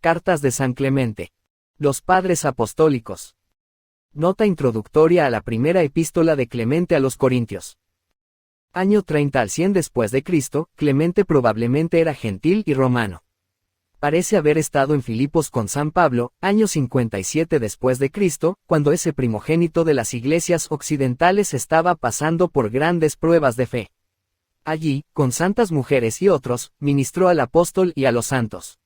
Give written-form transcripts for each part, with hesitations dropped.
Cartas de San Clemente. Los Padres Apostólicos. Nota introductoria a la primera epístola de Clemente a los Corintios. Año 30 al 100 después de Cristo, Clemente probablemente era gentil y romano. Parece haber estado en Filipos con San Pablo, año 57 después de Cristo, cuando ese primogénito de las iglesias occidentales estaba pasando por grandes pruebas de fe. Allí, con santas mujeres y otros, ministró al apóstol y a los santos.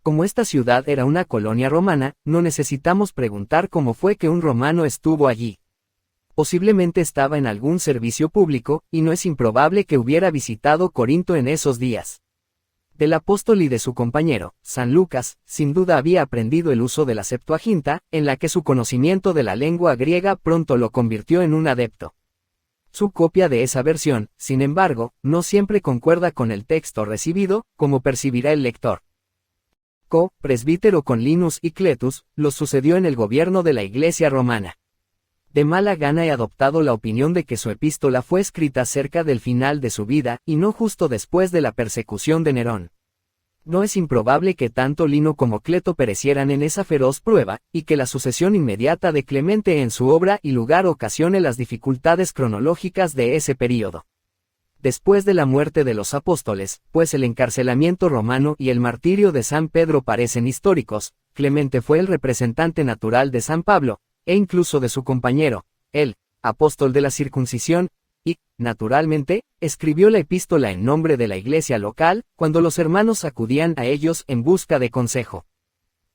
Como esta ciudad era una colonia romana, no necesitamos preguntar cómo fue que un romano estuvo allí. Posiblemente estaba en algún servicio público, y no es improbable que hubiera visitado Corinto en esos días. Del apóstol y de su compañero, San Lucas, sin duda había aprendido el uso de la Septuaginta, en la que su conocimiento de la lengua griega pronto lo convirtió en un adepto. Su copia de esa versión, sin embargo, no siempre concuerda con el texto recibido, como percibirá el lector. Presbítero con Linus y Cletus, lo sucedió en el gobierno de la Iglesia romana. De mala gana he adoptado la opinión de que su epístola fue escrita cerca del final de su vida, y no justo después de la persecución de Nerón. No es improbable que tanto Lino como Cleto perecieran en esa feroz prueba, y que la sucesión inmediata de Clemente en su obra y lugar ocasione las dificultades cronológicas de ese período. Después de la muerte de los apóstoles, pues el encarcelamiento romano y el martirio de San Pedro parecen históricos, Clemente fue el representante natural de San Pablo, e incluso de su compañero, el apóstol de la circuncisión, y, naturalmente, escribió la epístola en nombre de la iglesia local, cuando los hermanos acudían a ellos en busca de consejo.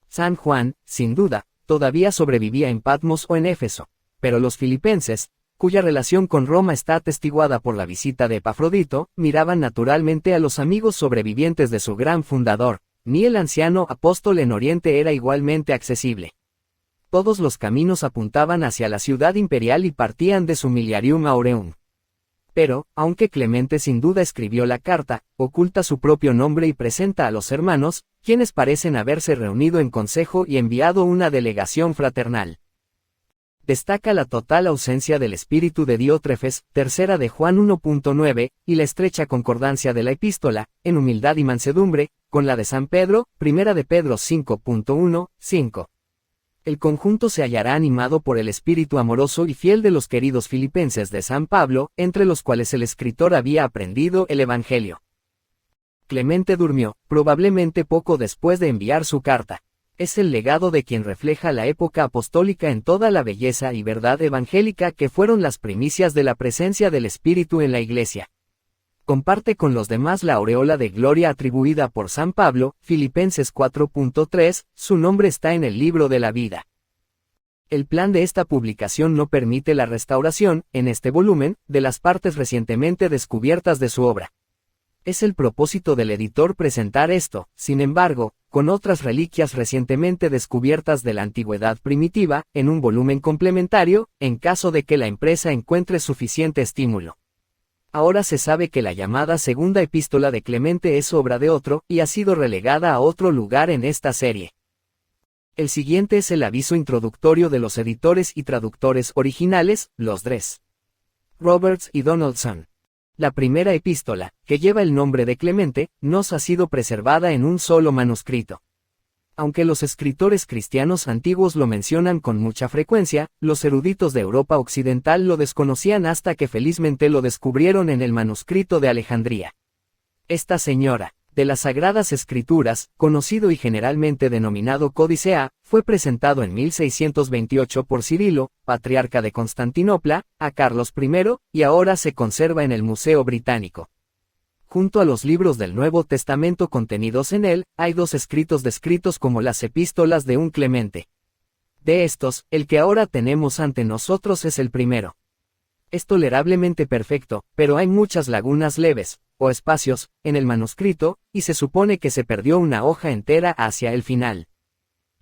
San Juan, sin duda, todavía sobrevivía en Patmos o en Éfeso, pero los filipenses, cuya relación con Roma está atestiguada por la visita de Epafrodito, miraban naturalmente a los amigos sobrevivientes de su gran fundador, ni el anciano apóstol en Oriente era igualmente accesible. Todos los caminos apuntaban hacia la ciudad imperial y partían de su Miliarium Aureum. Pero, aunque Clemente sin duda escribió la carta, oculta su propio nombre y presenta a los hermanos, quienes parecen haberse reunido en consejo y enviado una delegación fraternal. Destaca la total ausencia del espíritu de Diótrefes, tercera de Juan 1.9, y la estrecha concordancia de la epístola, en humildad y mansedumbre, con la de San Pedro, primera de Pedro 5.1, 5. El conjunto se hallará animado por el espíritu amoroso y fiel de los queridos filipenses de San Pablo, entre los cuales el escritor había aprendido el Evangelio. Clemente durmió, probablemente poco después de enviar su carta. Es el legado de quien refleja la época apostólica en toda la belleza y verdad evangélica que fueron las primicias de la presencia del Espíritu en la Iglesia. Comparte con los demás la aureola de gloria atribuida por San Pablo, Filipenses 4.3, su nombre está en el libro de la vida. El plan de esta publicación no permite la restauración, en este volumen, de las partes recientemente descubiertas de su obra. Es el propósito del editor presentar esto, sin embargo, con otras reliquias recientemente descubiertas de la antigüedad primitiva, en un volumen complementario, en caso de que la empresa encuentre suficiente estímulo. Ahora se sabe que la llamada segunda epístola de Clemente es obra de otro, y ha sido relegada a otro lugar en esta serie. El siguiente es el aviso introductorio de los editores y traductores originales, los Dres, Roberts y Donaldson. La primera epístola, que lleva el nombre de Clemente, nos ha sido preservada en un solo manuscrito. Aunque los escritores cristianos antiguos lo mencionan con mucha frecuencia, los eruditos de Europa Occidental lo desconocían hasta que felizmente lo descubrieron en el manuscrito de Alejandría. Esta señora, de las Sagradas Escrituras, conocido y generalmente denominado Códice A, fue presentado en 1628 por Cirilo, patriarca de Constantinopla, a Carlos I, y ahora se conserva en el Museo Británico. Junto a los libros del Nuevo Testamento contenidos en él, hay dos escritos descritos como las epístolas de un Clemente. De estos, el que ahora tenemos ante nosotros es el primero. Es tolerablemente perfecto, pero hay muchas lagunas leves, o espacios, en el manuscrito, y se supone que se perdió una hoja entera hacia el final.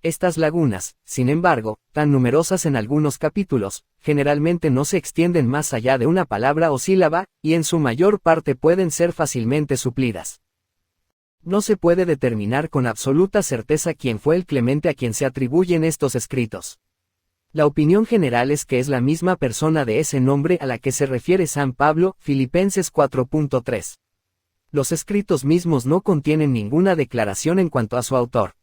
Estas lagunas, sin embargo, tan numerosas en algunos capítulos, generalmente no se extienden más allá de una palabra o sílaba, y en su mayor parte pueden ser fácilmente suplidas. No se puede determinar con absoluta certeza quién fue el Clemente a quien se atribuyen estos escritos. La opinión general es que es la misma persona de ese nombre a la que se refiere San Pablo, Filipenses 4.3. Los escritos mismos no contienen ninguna declaración en cuanto a su autor.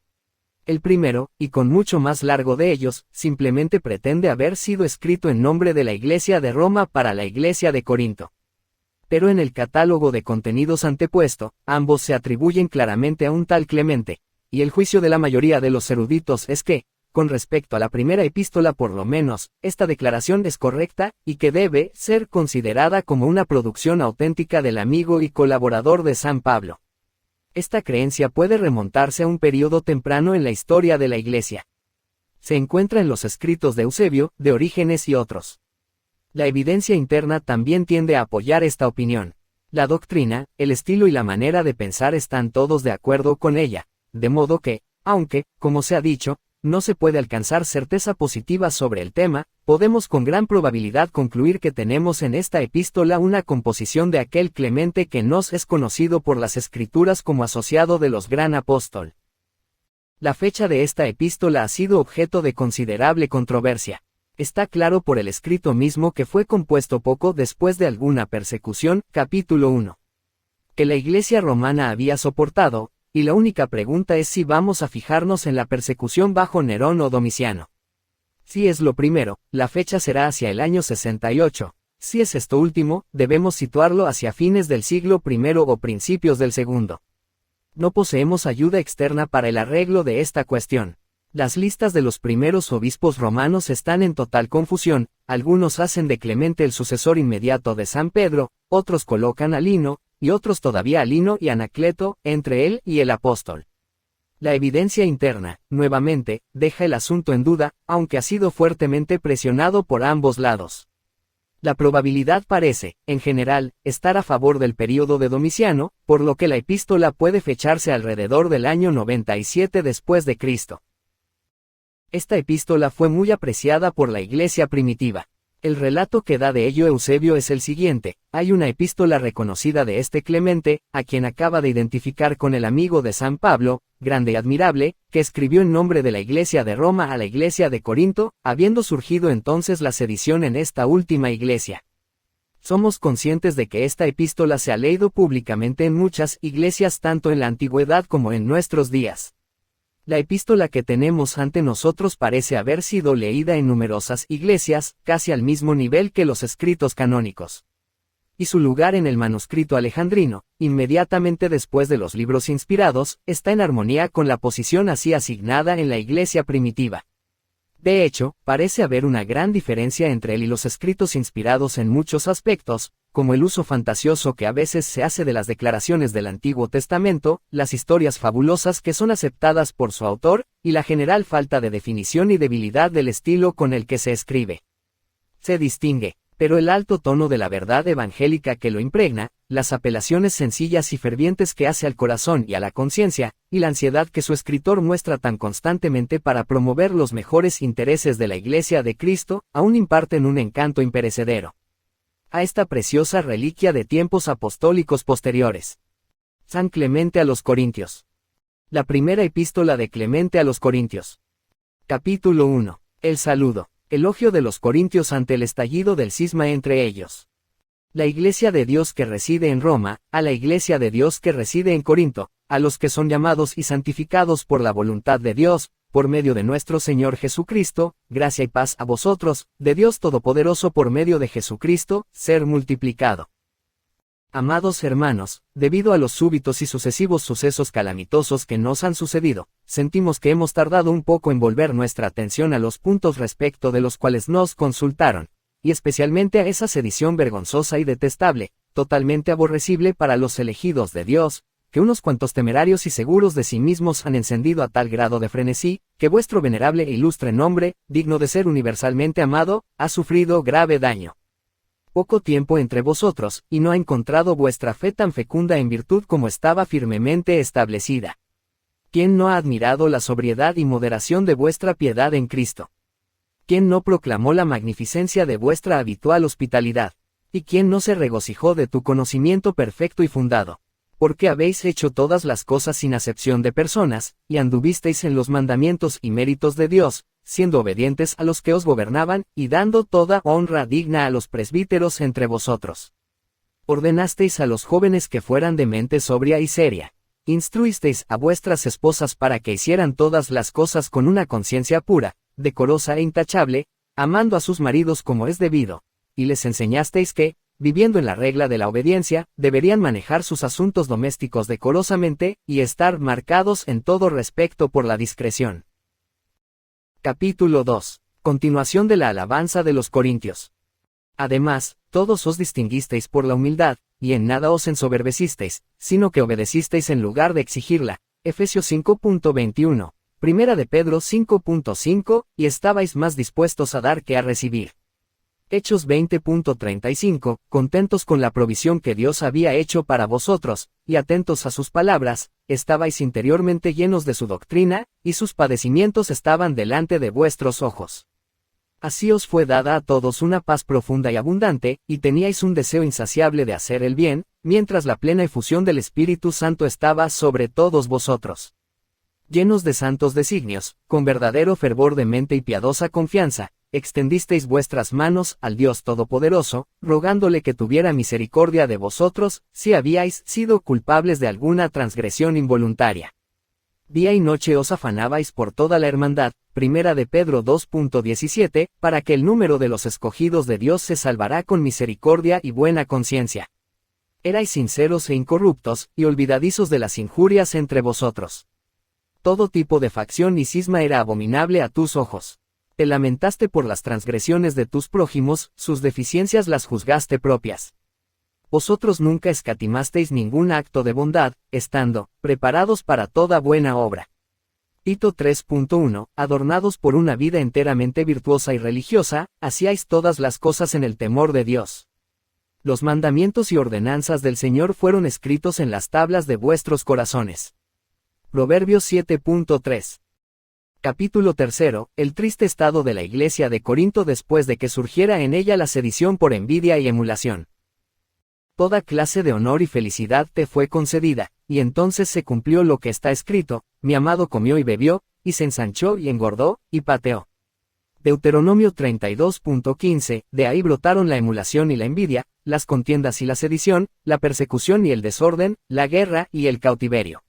El primero, y con mucho más largo de ellos, simplemente pretende haber sido escrito en nombre de la Iglesia de Roma para la Iglesia de Corinto. Pero en el catálogo de contenidos antepuesto, ambos se atribuyen claramente a un tal Clemente, y el juicio de la mayoría de los eruditos es que, con respecto a la primera epístola por lo menos, esta declaración es correcta, y que debe ser considerada como una producción auténtica del amigo y colaborador de San Pablo. Esta creencia puede remontarse a un período temprano en la historia de la Iglesia. Se encuentra en los escritos de Eusebio, de Orígenes y otros. La evidencia interna también tiende a apoyar esta opinión. La doctrina, el estilo y la manera de pensar están todos de acuerdo con ella, de modo que, aunque, como se ha dicho, no se puede alcanzar certeza positiva sobre el tema, podemos con gran probabilidad concluir que tenemos en esta epístola una composición de aquel Clemente que nos es conocido por las Escrituras como asociado de los gran apóstol. La fecha de esta epístola ha sido objeto de considerable controversia. Está claro por el escrito mismo que fue compuesto poco después de alguna persecución, capítulo 1. Que la Iglesia romana había soportado, y la única pregunta es si vamos a fijarnos en la persecución bajo Nerón o Domiciano. Si es lo primero, la fecha será hacia el año 68, si es esto último, debemos situarlo hacia fines del siglo I o principios del segundo. No poseemos ayuda externa para el arreglo de esta cuestión. Las listas de los primeros obispos romanos están en total confusión, algunos hacen de Clemente el sucesor inmediato de San Pedro, otros colocan a Lino, y otros todavía a Lino y Anacleto, entre él y el apóstol. La evidencia interna, nuevamente, deja el asunto en duda, aunque ha sido fuertemente presionado por ambos lados. La probabilidad parece, en general, estar a favor del período de Domiciano, por lo que la epístola puede fecharse alrededor del año 97 después de Cristo. Esta epístola fue muy apreciada por la Iglesia primitiva. El relato que da de ello Eusebio es el siguiente: hay una epístola reconocida de este Clemente, a quien acaba de identificar con el amigo de San Pablo, grande y admirable, que escribió en nombre de la Iglesia de Roma a la Iglesia de Corinto, habiendo surgido entonces la sedición en esta última iglesia. Somos conscientes de que esta epístola se ha leído públicamente en muchas iglesias tanto en la antigüedad como en nuestros días. La epístola que tenemos ante nosotros parece haber sido leída en numerosas iglesias, casi al mismo nivel que los escritos canónicos. Y su lugar en el manuscrito alejandrino, inmediatamente después de los libros inspirados, está en armonía con la posición así asignada en la iglesia primitiva. De hecho, parece haber una gran diferencia entre él y los escritos inspirados en muchos aspectos, como el uso fantasioso que a veces se hace de las declaraciones del Antiguo Testamento, las historias fabulosas que son aceptadas por su autor, y la general falta de definición y debilidad del estilo con el que se escribe. Se distingue, pero el alto tono de la verdad evangélica que lo impregna, las apelaciones sencillas y fervientes que hace al corazón y a la conciencia, y la ansiedad que su escritor muestra tan constantemente para promover los mejores intereses de la Iglesia de Cristo, aún imparten un encanto imperecedero a esta preciosa reliquia de tiempos apostólicos posteriores. San Clemente a los Corintios. La primera epístola de Clemente a los Corintios. Capítulo 1. El saludo. Elogio de los Corintios ante el estallido del cisma entre ellos. La Iglesia de Dios que reside en Roma, a la Iglesia de Dios que reside en Corinto, a los que son llamados y santificados por la voluntad de Dios, por medio de nuestro Señor Jesucristo, gracia y paz a vosotros, de Dios Todopoderoso por medio de Jesucristo, ser multiplicado. Amados hermanos, debido a los súbitos y sucesivos sucesos calamitosos que nos han sucedido, sentimos que hemos tardado un poco en volver nuestra atención a los puntos respecto de los cuales nos consultaron, y especialmente a esa sedición vergonzosa y detestable, totalmente aborrecible para los elegidos de Dios, que unos cuantos temerarios y seguros de sí mismos han encendido a tal grado de frenesí, que vuestro venerable e ilustre nombre, digno de ser universalmente amado, ha sufrido grave daño. Poco tiempo entre vosotros, y no ha encontrado vuestra fe tan fecunda en virtud como estaba firmemente establecida. ¿Quién no ha admirado la sobriedad y moderación de vuestra piedad en Cristo? ¿Quién no proclamó la magnificencia de vuestra habitual hospitalidad? ¿Y quién no se regocijó de tu conocimiento perfecto y fundado? Porque habéis hecho todas las cosas sin acepción de personas, y anduvisteis en los mandamientos y méritos de Dios, siendo obedientes a los que os gobernaban, y dando toda honra digna a los presbíteros entre vosotros. Ordenasteis a los jóvenes que fueran de mente sobria y seria. Instruisteis a vuestras esposas para que hicieran todas las cosas con una conciencia pura, decorosa e intachable, amando a sus maridos como es debido, y les enseñasteis que, viviendo en la regla de la obediencia, deberían manejar sus asuntos domésticos decorosamente, y estar marcados en todo respecto por la discreción. Capítulo 2. Continuación de la alabanza de los Corintios. Además, todos os distinguisteis por la humildad, y en nada os ensoberbecisteis, sino que obedecisteis en lugar de exigirla. Efesios 5.21, Primera de Pedro 5.5, y estabais más dispuestos a dar que a recibir. Hechos 20.35, contentos con la provisión que Dios había hecho para vosotros, y atentos a sus palabras, estabais interiormente llenos de su doctrina, y sus padecimientos estaban delante de vuestros ojos. Así os fue dada a todos una paz profunda y abundante, y teníais un deseo insaciable de hacer el bien, mientras la plena efusión del Espíritu Santo estaba sobre todos vosotros. Llenos de santos designios, con verdadero fervor de mente y piadosa confianza, extendisteis vuestras manos al Dios Todopoderoso, rogándole que tuviera misericordia de vosotros, si habíais sido culpables de alguna transgresión involuntaria. Día y noche os afanabais por toda la hermandad, Primera de Pedro 2.17, para que el número de los escogidos de Dios se salvará con misericordia y buena conciencia. Erais sinceros e incorruptos, y olvidadizos de las injurias entre vosotros. Todo tipo de facción y cisma era abominable a tus ojos. Te lamentaste por las transgresiones de tus prójimos, sus deficiencias las juzgaste propias. Vosotros nunca escatimasteis ningún acto de bondad, estando preparados para toda buena obra. Tito 3.1, adornados por una vida enteramente virtuosa y religiosa, hacíais todas las cosas en el temor de Dios. Los mandamientos y ordenanzas del Señor fueron escritos en las tablas de vuestros corazones. Proverbios 7.3. Capítulo 3. El triste estado de la iglesia de Corinto después de que surgiera en ella la sedición por envidia y emulación. Toda clase de honor y felicidad te fue concedida, y entonces se cumplió lo que está escrito: mi amado comió y bebió, y se ensanchó y engordó, y pateó. Deuteronomio 32.15, de ahí brotaron la emulación y la envidia, las contiendas y la sedición, la persecución y el desorden, la guerra y el cautiverio.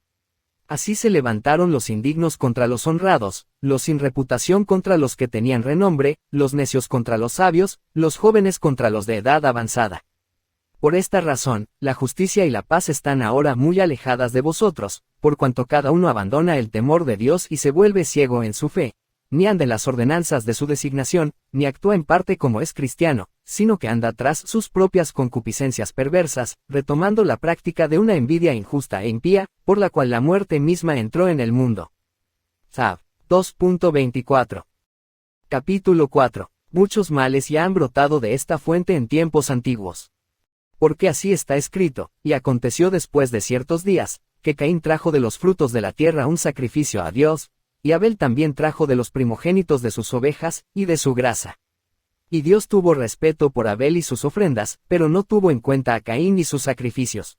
Así se levantaron los indignos contra los honrados, los sin reputación contra los que tenían renombre, los necios contra los sabios, los jóvenes contra los de edad avanzada. Por esta razón, la justicia y la paz están ahora muy alejadas de vosotros, por cuanto cada uno abandona el temor de Dios y se vuelve ciego en su fe, ni anda en las ordenanzas de su designación, ni actúa en parte como es cristiano, sino que anda tras sus propias concupiscencias perversas, retomando la práctica de una envidia injusta e impía, por la cual la muerte misma entró en el mundo. Sab. 2.24. Capítulo 4. Muchos males ya han brotado de esta fuente en tiempos antiguos. Porque así está escrito: y aconteció después de ciertos días, que Caín trajo de los frutos de la tierra un sacrificio a Dios, y Abel también trajo de los primogénitos de sus ovejas, y de su grasa. Y Dios tuvo respeto por Abel y sus ofrendas, pero no tuvo en cuenta a Caín y sus sacrificios.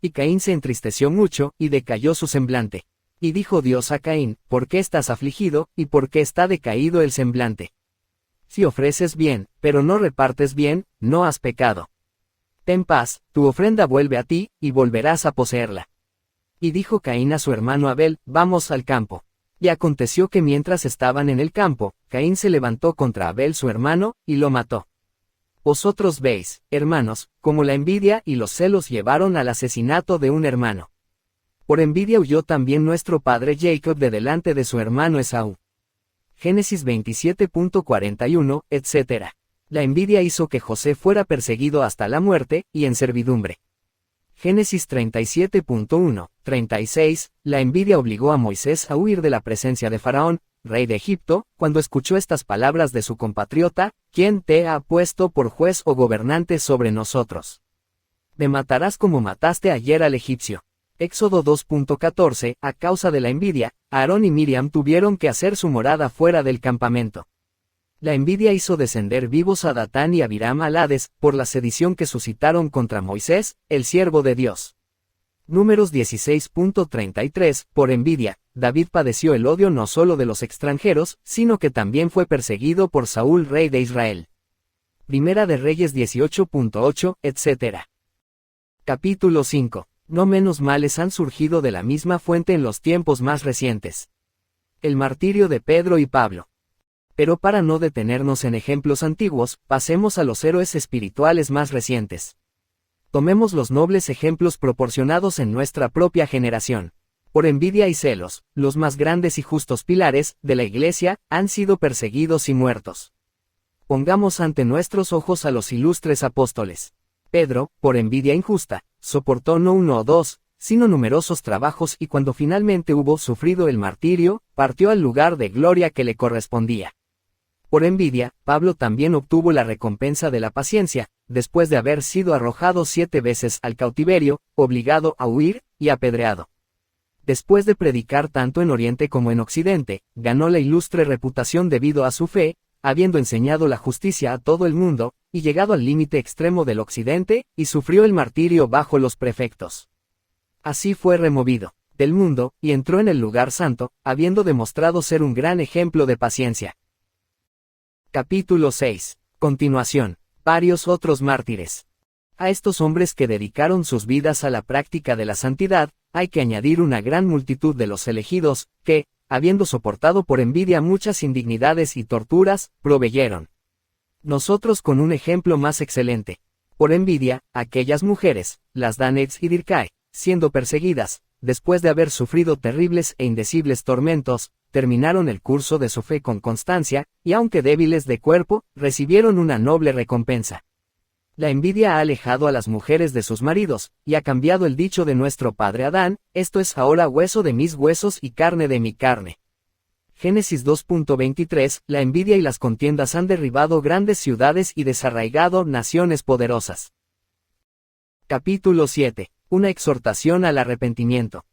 Y Caín se entristeció mucho, y decayó su semblante. Y dijo Dios a Caín: ¿por qué estás afligido, y por qué está decaído el semblante? Si ofreces bien, pero no repartes bien, no has pecado. Ten paz, tu ofrenda vuelve a ti, y volverás a poseerla. Y dijo Caín a su hermano Abel: vamos al campo. Y aconteció que mientras estaban en el campo, Caín se levantó contra Abel su hermano, y lo mató. Vosotros veis, hermanos, cómo la envidia y los celos llevaron al asesinato de un hermano. Por envidia huyó también nuestro padre Jacob de delante de su hermano Esaú. Génesis 27.41, etc. La envidia hizo que José fuera perseguido hasta la muerte, y en servidumbre. Génesis 37.1, 36, la envidia obligó a Moisés a huir de la presencia de Faraón, rey de Egipto, cuando escuchó estas palabras de su compatriota: ¿quién te ha puesto por juez o gobernante sobre nosotros? Me matarás como mataste ayer al egipcio. Éxodo 2.14, a causa de la envidia, Aarón y Miriam tuvieron que hacer su morada fuera del campamento. La envidia hizo descender vivos a Datán y Abiram al Hades, por la sedición que suscitaron contra Moisés, el siervo de Dios. Números 16.33, por envidia, David padeció el odio no solo de los extranjeros, sino que también fue perseguido por Saúl, rey de Israel. Primera de Reyes 18.8, etc. Capítulo 5. No menos males han surgido de la misma fuente en los tiempos más recientes. El martirio de Pedro y Pablo. Pero para no detenernos en ejemplos antiguos, pasemos a los héroes espirituales más recientes. Tomemos los nobles ejemplos proporcionados en nuestra propia generación. Por envidia y celos, los más grandes y justos pilares de la Iglesia han sido perseguidos y muertos. Pongamos ante nuestros ojos a los ilustres apóstoles. Pedro, por envidia injusta, soportó no uno o dos, sino numerosos trabajos y cuando finalmente hubo sufrido el martirio, partió al lugar de gloria que le correspondía. Por envidia, Pablo también obtuvo la recompensa de la paciencia, después de haber sido arrojado 7 veces al cautiverio, obligado a huir, y apedreado. Después de predicar tanto en Oriente como en Occidente, ganó la ilustre reputación debido a su fe, habiendo enseñado la justicia a todo el mundo, y llegado al límite extremo del Occidente, y sufrió el martirio bajo los prefectos. Así fue removido del mundo, y entró en el lugar santo, habiendo demostrado ser un gran ejemplo de paciencia. Capítulo 6. Continuación. Varios otros mártires. A estos hombres que dedicaron sus vidas a la práctica de la santidad, hay que añadir una gran multitud de los elegidos, que, habiendo soportado por envidia muchas indignidades y torturas, proveyeron. Nosotros con un ejemplo más excelente. Por envidia, aquellas mujeres, las Dánets y Dircae, siendo perseguidas, después de haber sufrido terribles e indecibles tormentos, terminaron el curso de su fe con constancia, y aunque débiles de cuerpo, recibieron una noble recompensa. La envidia ha alejado a las mujeres de sus maridos, y ha cambiado el dicho de nuestro padre Adán, esto es ahora hueso de mis huesos y carne de mi carne. Génesis 2.23, la envidia y las contiendas han derribado grandes ciudades y desarraigado naciones poderosas. Capítulo 7. Una exhortación al arrepentimiento.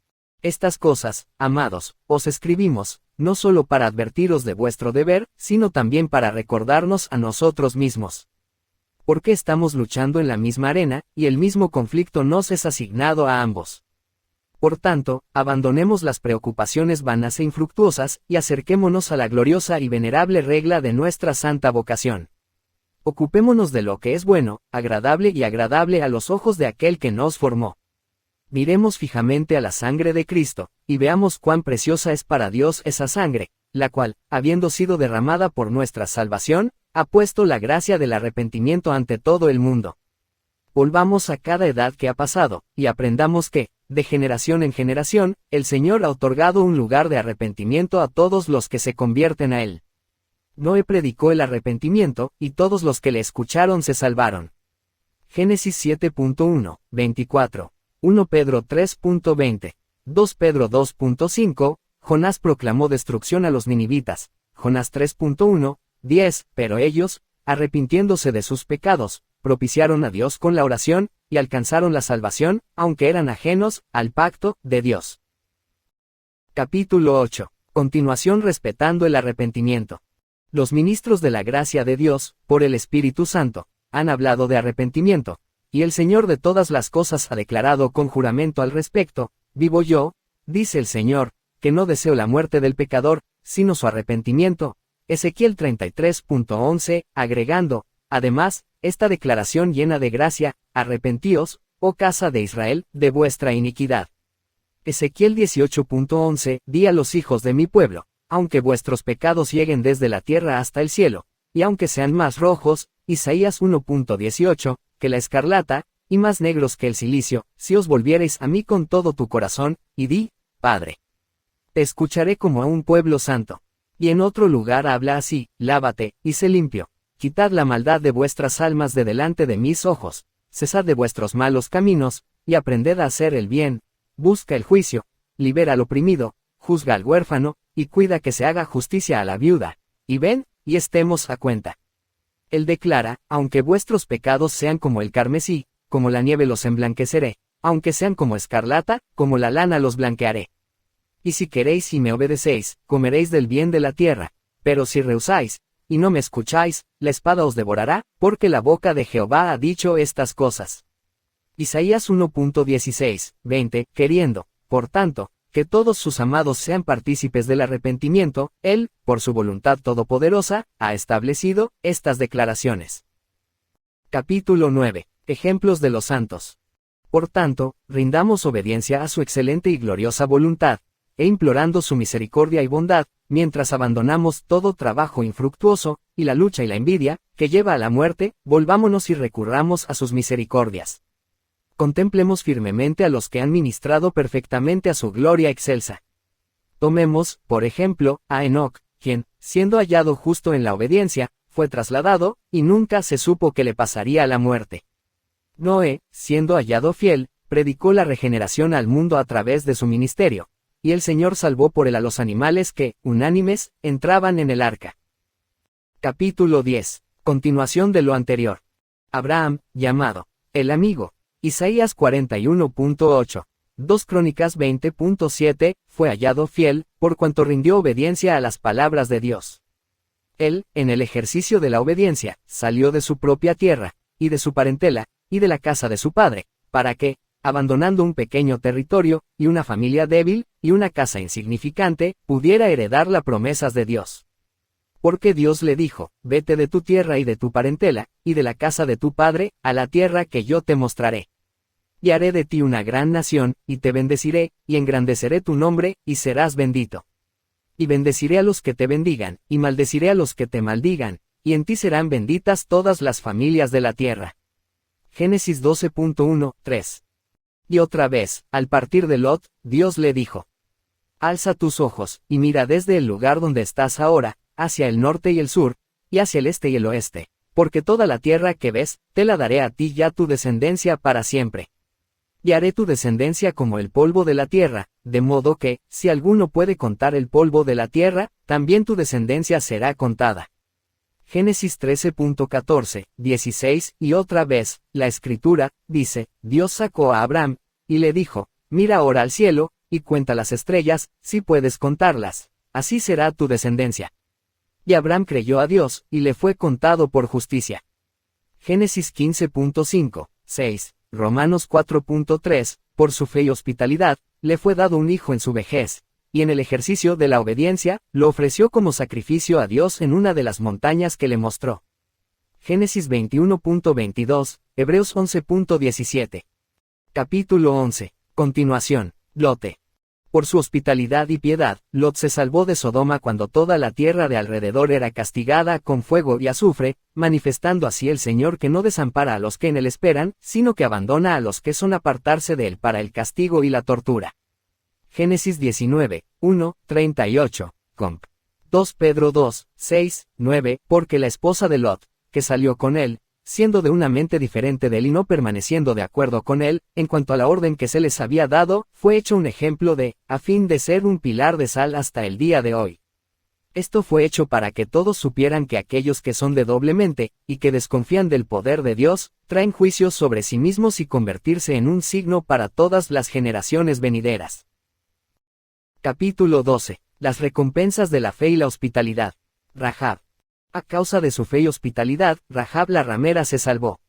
Estas cosas, amados, os escribimos, no solo para advertiros de vuestro deber, sino también para recordarnos a nosotros mismos. Porque estamos luchando en la misma arena, y el mismo conflicto nos es asignado a ambos. Por tanto, abandonemos las preocupaciones vanas e infructuosas, y acerquémonos a la gloriosa y venerable regla de nuestra santa vocación. Ocupémonos de lo que es bueno, agradable y agradable a los ojos de aquel que nos formó. Miremos fijamente a la sangre de Cristo, y veamos cuán preciosa es para Dios esa sangre, la cual, habiendo sido derramada por nuestra salvación, ha puesto la gracia del arrepentimiento ante todo el mundo. Volvamos a cada edad que ha pasado, y aprendamos que, de generación en generación, el Señor ha otorgado un lugar de arrepentimiento a todos los que se convierten a Él. Noé predicó el arrepentimiento, y todos los que le escucharon se salvaron. Génesis 7.1, 24. 1 Pedro 3.20, 2 Pedro 2.5, Jonás proclamó destrucción a los ninivitas, Jonás 3.1, 10, pero ellos, arrepintiéndose de sus pecados, propiciaron a Dios con la oración, y alcanzaron la salvación, aunque eran ajenos al pacto de Dios. Capítulo 8. Continuación respetando el arrepentimiento. Los ministros de la gracia de Dios, por el Espíritu Santo, han hablado de arrepentimiento. Y el Señor de todas las cosas ha declarado con juramento al respecto, vivo yo, dice el Señor, que no deseo la muerte del pecador, sino su arrepentimiento. Ezequiel 33.11, agregando, además, esta declaración llena de gracia, arrepentíos, oh casa de Israel, de vuestra iniquidad. Ezequiel 18.11, di a los hijos de mi pueblo, aunque vuestros pecados lleguen desde la tierra hasta el cielo, y aunque sean más rojos, Isaías 1.18, que la escarlata, y más negros que el cilicio, si os volviereis a mí con todo tu corazón, y di, Padre, te escucharé como a un pueblo santo. Y en otro lugar habla así, lávate, y sé limpio, quitad la maldad de vuestras almas de delante de mis ojos, cesad de vuestros malos caminos, y aprended a hacer el bien, busca el juicio, libera al oprimido, juzga al huérfano, y cuida que se haga justicia a la viuda, y ven, y estemos a cuenta. Él declara, aunque vuestros pecados sean como el carmesí, como la nieve los emblanqueceré, aunque sean como escarlata, como la lana los blanquearé. Y si queréis y me obedecéis, comeréis del bien de la tierra, pero si rehusáis, y no me escucháis, la espada os devorará, porque la boca de Jehová ha dicho estas cosas. Isaías 1.16, 20, queriendo, por tanto, que todos sus amados sean partícipes del arrepentimiento, Él, por su voluntad todopoderosa, ha establecido estas declaraciones. Capítulo 9. Ejemplos de los santos. Por tanto, rindamos obediencia a su excelente y gloriosa voluntad, e implorando su misericordia y bondad, mientras abandonamos todo trabajo infructuoso, y la lucha y la envidia, que lleva a la muerte, volvámonos y recurramos a sus misericordias. Contemplemos firmemente a los que han ministrado perfectamente a su gloria excelsa. Tomemos, por ejemplo, a Enoc, quien, siendo hallado justo en la obediencia, fue trasladado, y nunca se supo que le pasaría la muerte. Noé, siendo hallado fiel, predicó la regeneración al mundo a través de su ministerio, y el Señor salvó por él a los animales que, unánimes, entraban en el arca. Capítulo 10. Continuación de lo anterior. Abraham, llamado el amigo. Isaías 41.8. 2 Crónicas 20.7, fue hallado fiel, por cuanto rindió obediencia a las palabras de Dios. Él, en el ejercicio de la obediencia, salió de su propia tierra, y de su parentela, y de la casa de su padre, para que, abandonando un pequeño territorio, y una familia débil, y una casa insignificante, pudiera heredar las promesas de Dios. Porque Dios le dijo, vete de tu tierra y de tu parentela, y de la casa de tu padre, a la tierra que yo te mostraré. Y haré de ti una gran nación, y te bendeciré, y engrandeceré tu nombre, y serás bendito. Y bendeciré a los que te bendigan, y maldeciré a los que te maldigan, y en ti serán benditas todas las familias de la tierra. Génesis 12.1, 3. Y otra vez, al partir de Lot, Dios le dijo: alza tus ojos, y mira desde el lugar donde estás ahora, hacia el norte y el sur, y hacia el este y el oeste, porque toda la tierra que ves, te la daré a ti y a tu descendencia para siempre. Y haré tu descendencia como el polvo de la tierra, de modo que, si alguno puede contar el polvo de la tierra, también tu descendencia será contada. Génesis 13.14, 16, y otra vez, la Escritura, dice, Dios sacó a Abraham, y le dijo, mira ahora al cielo, y cuenta las estrellas, si puedes contarlas, así será tu descendencia. Y Abraham creyó a Dios, y le fue contado por justicia. Génesis 15.5, 6, Romanos 4.3, por su fe y hospitalidad, le fue dado un hijo en su vejez, y en el ejercicio de la obediencia, lo ofreció como sacrificio a Dios en una de las montañas que le mostró. Génesis 21.22, Hebreos 11.17. Capítulo 11. Continuación, Lote. Por su hospitalidad y piedad, Lot se salvó de Sodoma cuando toda la tierra de alrededor era castigada con fuego y azufre, manifestando así el Señor que no desampara a los que en él esperan, sino que abandona a los que son apartarse de él para el castigo y la tortura. Génesis 19, 1, 38, comp. 2 Pedro 2, 6, 9, porque la esposa de Lot, que salió con él, siendo de una mente diferente de él y no permaneciendo de acuerdo con él, en cuanto a la orden que se les había dado, fue hecho un ejemplo a fin de ser un pilar de sal hasta el día de hoy. Esto fue hecho para que todos supieran que aquellos que son de doble mente, y que desconfían del poder de Dios, traen juicios sobre sí mismos y convertirse en un signo para todas las generaciones venideras. Capítulo 12. Las recompensas de la fe y la hospitalidad. Rahab. A causa de su fe y hospitalidad, Rahab la ramera se salvó.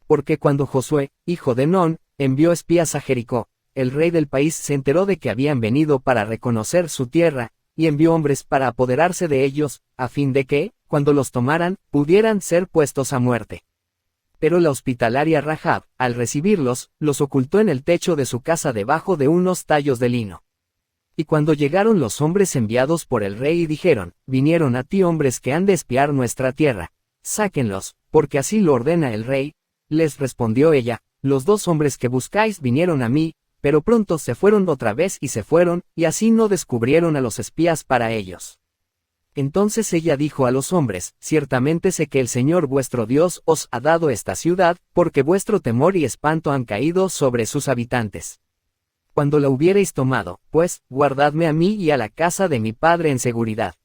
Porque cuando Josué, hijo de Nun, envió espías a Jericó, el rey del país se enteró de que habían venido para reconocer su tierra, y envió hombres para apoderarse de ellos, a fin de que, cuando los tomaran, pudieran ser puestos a muerte. Pero la hospitalaria Rahab, al recibirlos, los ocultó en el techo de su casa debajo de unos tallos de lino. Y cuando llegaron los hombres enviados por el rey y dijeron, vinieron a ti hombres que han de espiar nuestra tierra, sáquenlos, porque así lo ordena el rey, les respondió ella, los 2 hombres que buscáis vinieron a mí, pero pronto se fueron otra vez y se fueron, y así no descubrieron a los espías para ellos. Entonces ella dijo a los hombres, ciertamente sé que el Señor vuestro Dios os ha dado esta ciudad, porque vuestro temor y espanto han caído sobre sus habitantes. Cuando la hubiereis tomado, pues, guardadme a mí y a la casa de mi padre en seguridad.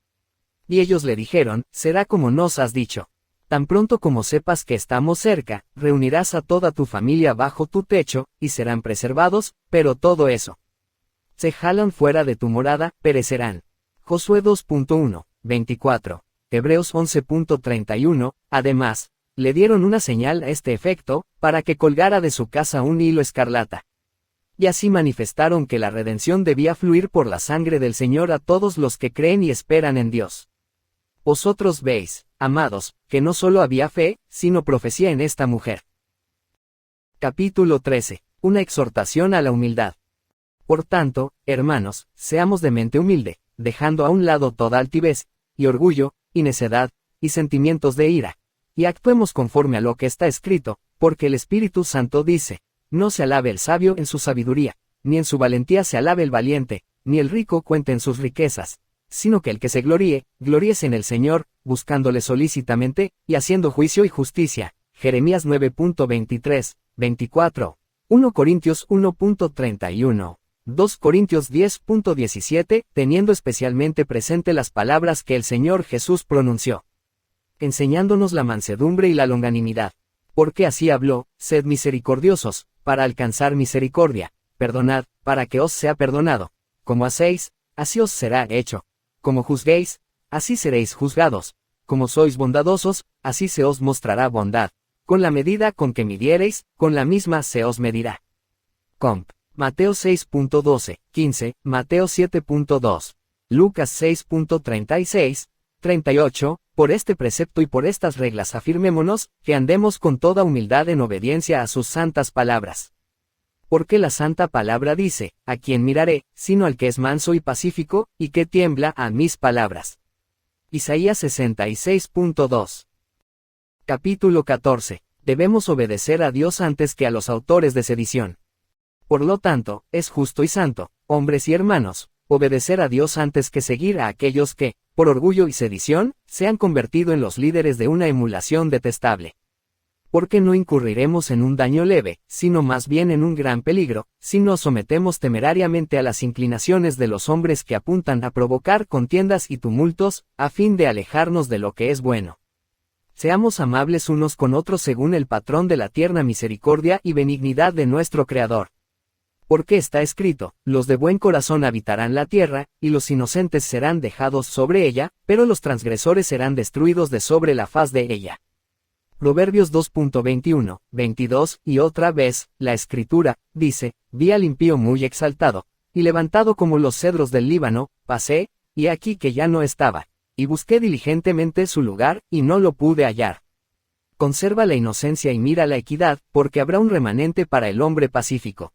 Y ellos le dijeron, será como nos has dicho. Tan pronto como sepas que estamos cerca, reunirás a toda tu familia bajo tu techo, y serán preservados, pero todo eso. Se jalan fuera de tu morada, perecerán. Josué 2.1, 24. Hebreos 11.31, además, le dieron una señal a este efecto, para que colgara de su casa un hilo escarlata. Y así manifestaron que la redención debía fluir por la sangre del Señor a todos los que creen y esperan en Dios. Vosotros veis, amados, que no solo había fe, sino profecía en esta mujer. Capítulo 13. Una exhortación a la humildad. Por tanto, hermanos, seamos de mente humilde, dejando a un lado toda altivez, y orgullo, y necedad, y sentimientos de ira. Y actuemos conforme a lo que está escrito, porque el Espíritu Santo dice, no se alabe el sabio en su sabiduría, ni en su valentía se alabe el valiente, ni el rico cuente en sus riquezas, sino que el que se gloríe, gloríese en el Señor, buscándole solícitamente, y haciendo juicio y justicia. Jeremías 9.23, 24. 1 Corintios 1.31. 2 Corintios 10.17, teniendo especialmente presente las palabras que el Señor Jesús pronunció, enseñándonos la mansedumbre y la longanimidad. Porque así habló, sed misericordiosos, para alcanzar misericordia, perdonad, para que os sea perdonado. Como hacéis, así os será hecho. Como juzguéis, así seréis juzgados. Como sois bondadosos, así se os mostrará bondad. Con la medida con que midiereis, con la misma se os medirá. Comp. Mateo 6.12, 15, Mateo 7.2, Lucas 6.36, 38, por este precepto y por estas reglas afirmémonos, que andemos con toda humildad en obediencia a sus santas palabras. Porque la santa palabra dice, ¿a quién miraré, sino al que es manso y pacífico, y que tiembla a mis palabras? Isaías 66.2. Capítulo 14. Debemos obedecer a Dios antes que a los autores de sedición. Por lo tanto, es justo y santo, hombres y hermanos, obedecer a Dios antes que seguir a aquellos que, por orgullo y sedición, se han convertido en los líderes de una emulación detestable. Porque no incurriremos en un daño leve, sino más bien en un gran peligro, si nos sometemos temerariamente a las inclinaciones de los hombres que apuntan a provocar contiendas y tumultos, a fin de alejarnos de lo que es bueno. Seamos amables unos con otros según el patrón de la tierna misericordia y benignidad de nuestro Creador. Porque está escrito, los de buen corazón habitarán la tierra, y los inocentes serán dejados sobre ella, pero los transgresores serán destruidos de sobre la faz de ella. Proverbios 2.21, 22, y otra vez, la Escritura, dice, vi al impío muy exaltado, y levantado como los cedros del Líbano, pasé, y aquí que ya no estaba, y busqué diligentemente su lugar, y no lo pude hallar. Conserva la inocencia y mira la equidad, porque habrá un remanente para el hombre pacífico.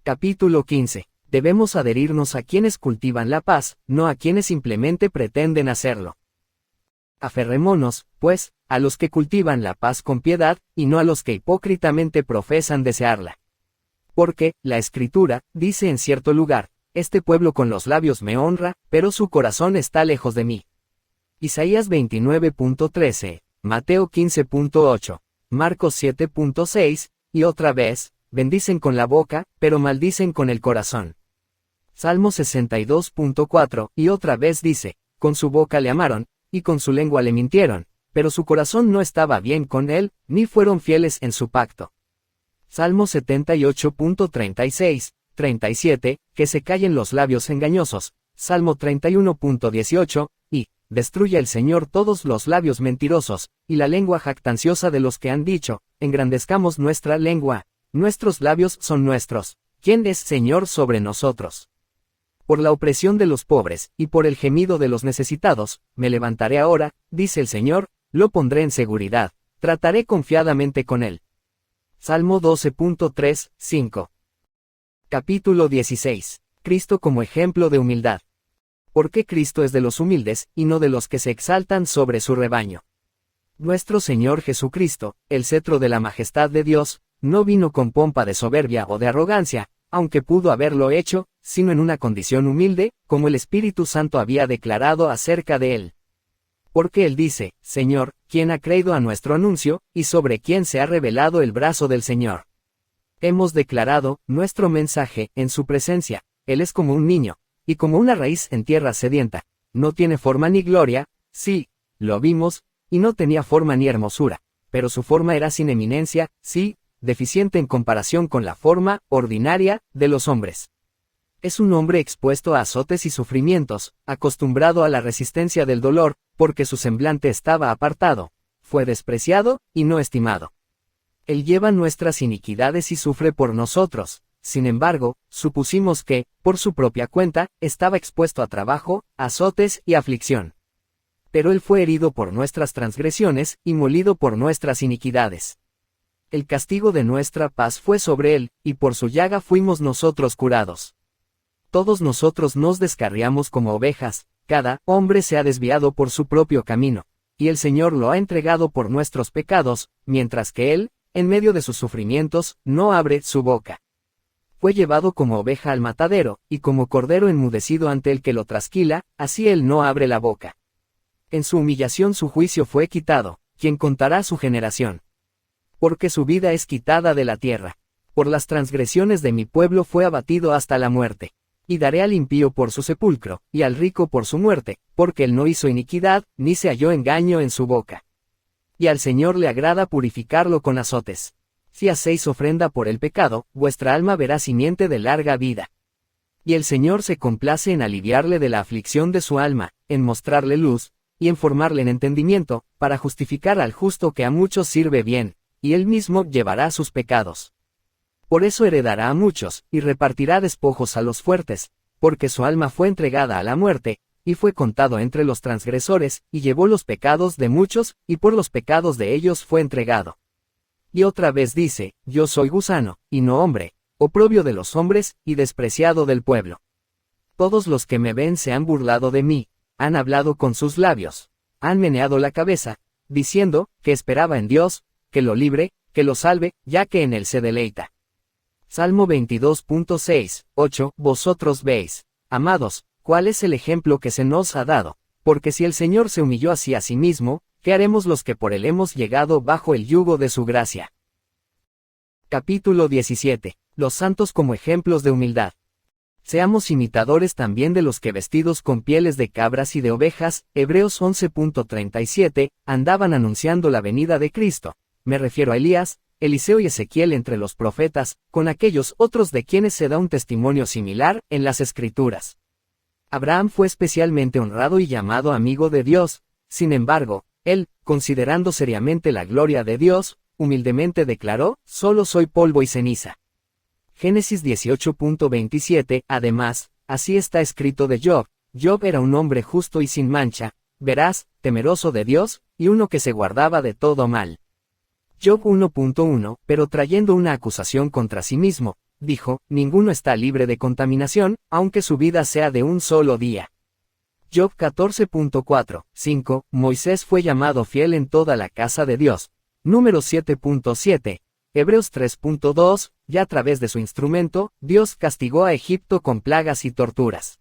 Capítulo 15. Debemos adherirnos a quienes cultivan la paz, no a quienes simplemente pretenden hacerlo. Aferrémonos, pues, a los que cultivan la paz con piedad, y no a los que hipócritamente profesan desearla. Porque, la Escritura, dice en cierto lugar, este pueblo con los labios me honra, pero su corazón está lejos de mí. Isaías 29.13, Mateo 15.8, Marcos 7.6, y otra vez, bendicen con la boca, pero maldicen con el corazón. Salmo 62.4, y otra vez dice, con su boca le amaron, y con su lengua le mintieron, pero su corazón no estaba bien con él, ni fueron fieles en su pacto. Salmo 78.36, 37, que se callen los labios engañosos. Salmo 31.18, y, destruya el Señor todos los labios mentirosos, y la lengua jactanciosa de los que han dicho, engrandezcamos nuestra lengua. Nuestros labios son nuestros. ¿Quién es Señor sobre nosotros? Por la opresión de los pobres, y por el gemido de los necesitados, me levantaré ahora, dice el Señor, lo pondré en seguridad, trataré confiadamente con él. Salmo 12.3, 5. Capítulo 16. Cristo como ejemplo de humildad. Porque Cristo es de los humildes, y no de los que se exaltan sobre su rebaño. Nuestro Señor Jesucristo, el cetro de la majestad de Dios, no vino con pompa de soberbia o de arrogancia, aunque pudo haberlo hecho, sino en una condición humilde, como el Espíritu Santo había declarado acerca de él. Porque él dice, Señor, ¿quién ha creído a nuestro anuncio, y sobre quién se ha revelado el brazo del Señor? Hemos declarado nuestro mensaje en su presencia. Él es como un niño, y como una raíz en tierra sedienta. No tiene forma ni gloria, sí, lo vimos, y no tenía forma ni hermosura, pero su forma era sin eminencia, sí, deficiente en comparación con la forma ordinaria de los hombres. Es un hombre expuesto a azotes y sufrimientos, acostumbrado a la resistencia del dolor, porque su semblante estaba apartado, fue despreciado, y no estimado. Él lleva nuestras iniquidades y sufre por nosotros. Sin embargo, supusimos que, por su propia cuenta, estaba expuesto a trabajo, azotes y aflicción. Pero él fue herido por nuestras transgresiones, y molido por nuestras iniquidades. El castigo de nuestra paz fue sobre él, y por su llaga fuimos nosotros curados. Todos nosotros nos descarriamos como ovejas, cada hombre se ha desviado por su propio camino, y el Señor lo ha entregado por nuestros pecados, mientras que él, en medio de sus sufrimientos, no abre su boca. Fue llevado como oveja al matadero, y como cordero enmudecido ante el que lo trasquila, así él no abre la boca. En su humillación su juicio fue quitado, ¿quién contará su generación? Porque su vida es quitada de la tierra. Por las transgresiones de mi pueblo fue abatido hasta la muerte. Y daré al impío por su sepulcro, y al rico por su muerte, porque él no hizo iniquidad, ni se halló engaño en su boca. Y al Señor le agrada purificarlo con azotes. Si hacéis ofrenda por el pecado, vuestra alma verá simiente de larga vida. Y el Señor se complace en aliviarle de la aflicción de su alma, en mostrarle luz, y en formarle en entendimiento, para justificar al justo que a muchos sirve bien, y él mismo llevará sus pecados. Por eso heredará a muchos, y repartirá despojos a los fuertes, porque su alma fue entregada a la muerte, y fue contado entre los transgresores, y llevó los pecados de muchos, y por los pecados de ellos fue entregado. Y otra vez dice, yo soy gusano, y no hombre, oprobio de los hombres, y despreciado del pueblo. Todos los que me ven se han burlado de mí, han hablado con sus labios, han meneado la cabeza, diciendo, que esperaba en Dios, que lo libre, que lo salve, ya que en él se deleita. Salmo 22.6, 8, vosotros veis, amados, cuál es el ejemplo que se nos ha dado, porque si el Señor se humilló así a sí mismo, ¿qué haremos los que por él hemos llegado bajo el yugo de su gracia? Capítulo 17. Los santos como ejemplos de humildad. Seamos imitadores también de los que vestidos con pieles de cabras y de ovejas, Hebreos 11.37, andaban anunciando la venida de Cristo. Me refiero a Elías, Eliseo y Ezequiel entre los profetas, con aquellos otros de quienes se da un testimonio similar en las Escrituras. Abraham fue especialmente honrado y llamado amigo de Dios, sin embargo, él, considerando seriamente la gloria de Dios, humildemente declaró, solo soy polvo y ceniza. Génesis 18.27, además, así está escrito de Job, Job era un hombre justo y sin mancha, veraz, temeroso de Dios, y uno que se guardaba de todo mal. Job 1.1, pero trayendo una acusación contra sí mismo, dijo, ninguno está libre de contaminación, aunque su vida sea de un solo día. Job 14.4, 5, Moisés fue llamado fiel en toda la casa de Dios. Números 7.7, Hebreos 3.2, ya a través de su instrumento, Dios castigó a Egipto con plagas y torturas.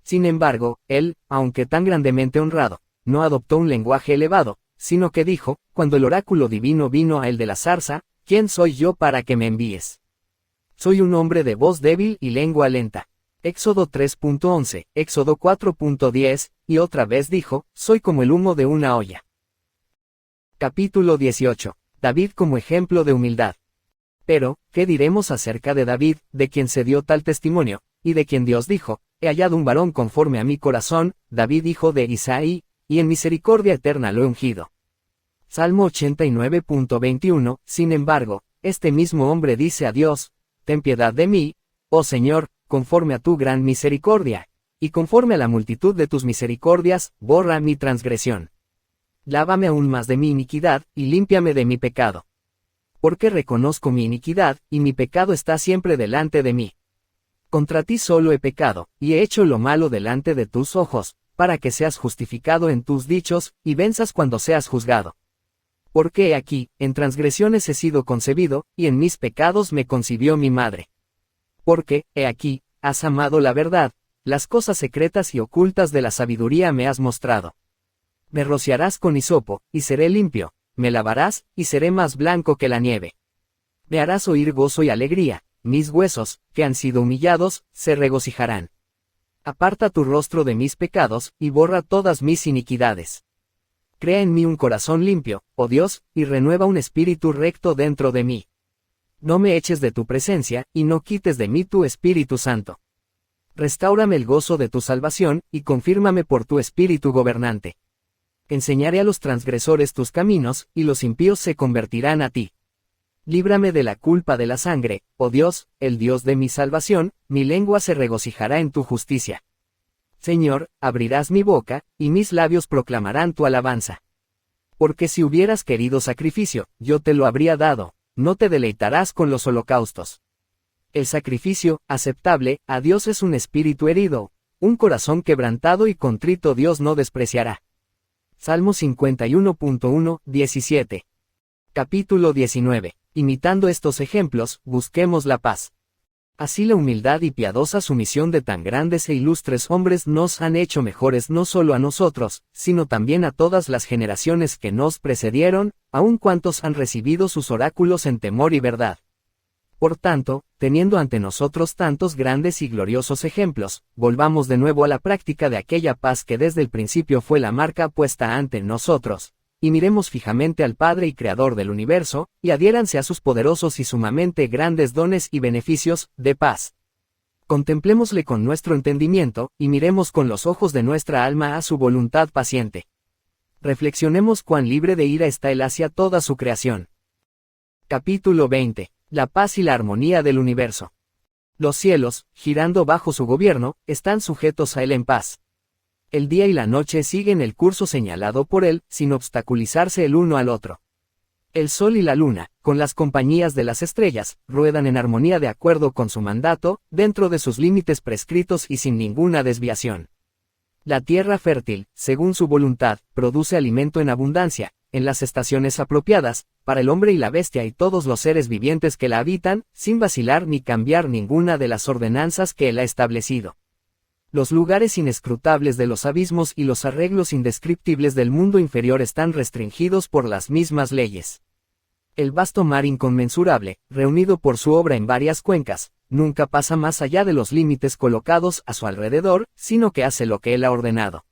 Sin embargo, él, aunque tan grandemente honrado, no adoptó un lenguaje elevado, sino que dijo, cuando el oráculo divino vino a él de la zarza, ¿quién soy yo para que me envíes? Soy un hombre de voz débil y lengua lenta. Éxodo 3.11, Éxodo 4.10, y otra vez dijo, soy como el humo de una olla. Capítulo 18. David como ejemplo de humildad. Pero, ¿qué diremos acerca de David, de quien se dio tal testimonio, y de quien Dios dijo, he hallado un varón conforme a mi corazón, David hijo de Isaí, y en misericordia eterna lo he ungido? Salmo 89.21, sin embargo, este mismo hombre dice a Dios, ten piedad de mí, oh Señor, conforme a tu gran misericordia, y conforme a la multitud de tus misericordias, borra mi transgresión. Lávame aún más de mi iniquidad, y límpiame de mi pecado. Porque reconozco mi iniquidad, y mi pecado está siempre delante de mí. Contra ti solo he pecado, y he hecho lo malo delante de tus ojos, para que seas justificado en tus dichos, y venzas cuando seas juzgado. Porque he aquí, en transgresiones he sido concebido, y en mis pecados me concibió mi madre. Porque, he aquí, has amado la verdad, las cosas secretas y ocultas de la sabiduría me has mostrado. Me rociarás con hisopo, y seré limpio, me lavarás, y seré más blanco que la nieve. Me harás oír gozo y alegría, mis huesos, que han sido humillados, se regocijarán. Aparta tu rostro de mis pecados, y borra todas mis iniquidades. Crea en mí un corazón limpio, oh Dios, y renueva un espíritu recto dentro de mí. No me eches de tu presencia, y no quites de mí tu Espíritu Santo. Restáurame el gozo de tu salvación, y confírmame por tu Espíritu gobernante. Enseñaré a los transgresores tus caminos, y los impíos se convertirán a ti. Líbrame de la culpa de la sangre, oh Dios, el Dios de mi salvación, mi lengua se regocijará en tu justicia. Señor, abrirás mi boca, y mis labios proclamarán tu alabanza. Porque si hubieras querido sacrificio, yo te lo habría dado, no te deleitarás con los holocaustos. El sacrificio, aceptable, a Dios es un espíritu herido, un corazón quebrantado y contrito Dios no despreciará. Salmo 51.1, 17. Capítulo 19. Imitando estos ejemplos, busquemos la paz. Así la humildad y piadosa sumisión de tan grandes e ilustres hombres nos han hecho mejores no solo a nosotros, sino también a todas las generaciones que nos precedieron, aun cuantos han recibido sus oráculos en temor y verdad. Por tanto, teniendo ante nosotros tantos grandes y gloriosos ejemplos, volvamos de nuevo a la práctica de aquella paz que desde el principio fue la marca puesta ante nosotros, y miremos fijamente al Padre y Creador del universo, y adhiéranse a sus poderosos y sumamente grandes dones y beneficios, de paz. Contemplémosle con nuestro entendimiento, y miremos con los ojos de nuestra alma a su voluntad paciente. Reflexionemos cuán libre de ira está él hacia toda su creación. Capítulo 20. La paz y la armonía del universo. Los cielos, girando bajo su gobierno, están sujetos a él en paz. El día y la noche siguen el curso señalado por él, sin obstaculizarse el uno al otro. El sol y la luna, con las compañías de las estrellas, ruedan en armonía de acuerdo con su mandato, dentro de sus límites prescritos y sin ninguna desviación. La tierra fértil, según su voluntad, produce alimento en abundancia, en las estaciones apropiadas, para el hombre y la bestia y todos los seres vivientes que la habitan, sin vacilar ni cambiar ninguna de las ordenanzas que él ha establecido. Los lugares inescrutables de los abismos y los arreglos indescriptibles del mundo inferior están restringidos por las mismas leyes. El vasto mar inconmensurable, reunido por su obra en varias cuencas, nunca pasa más allá de los límites colocados a su alrededor, sino que hace lo que él ha ordenado.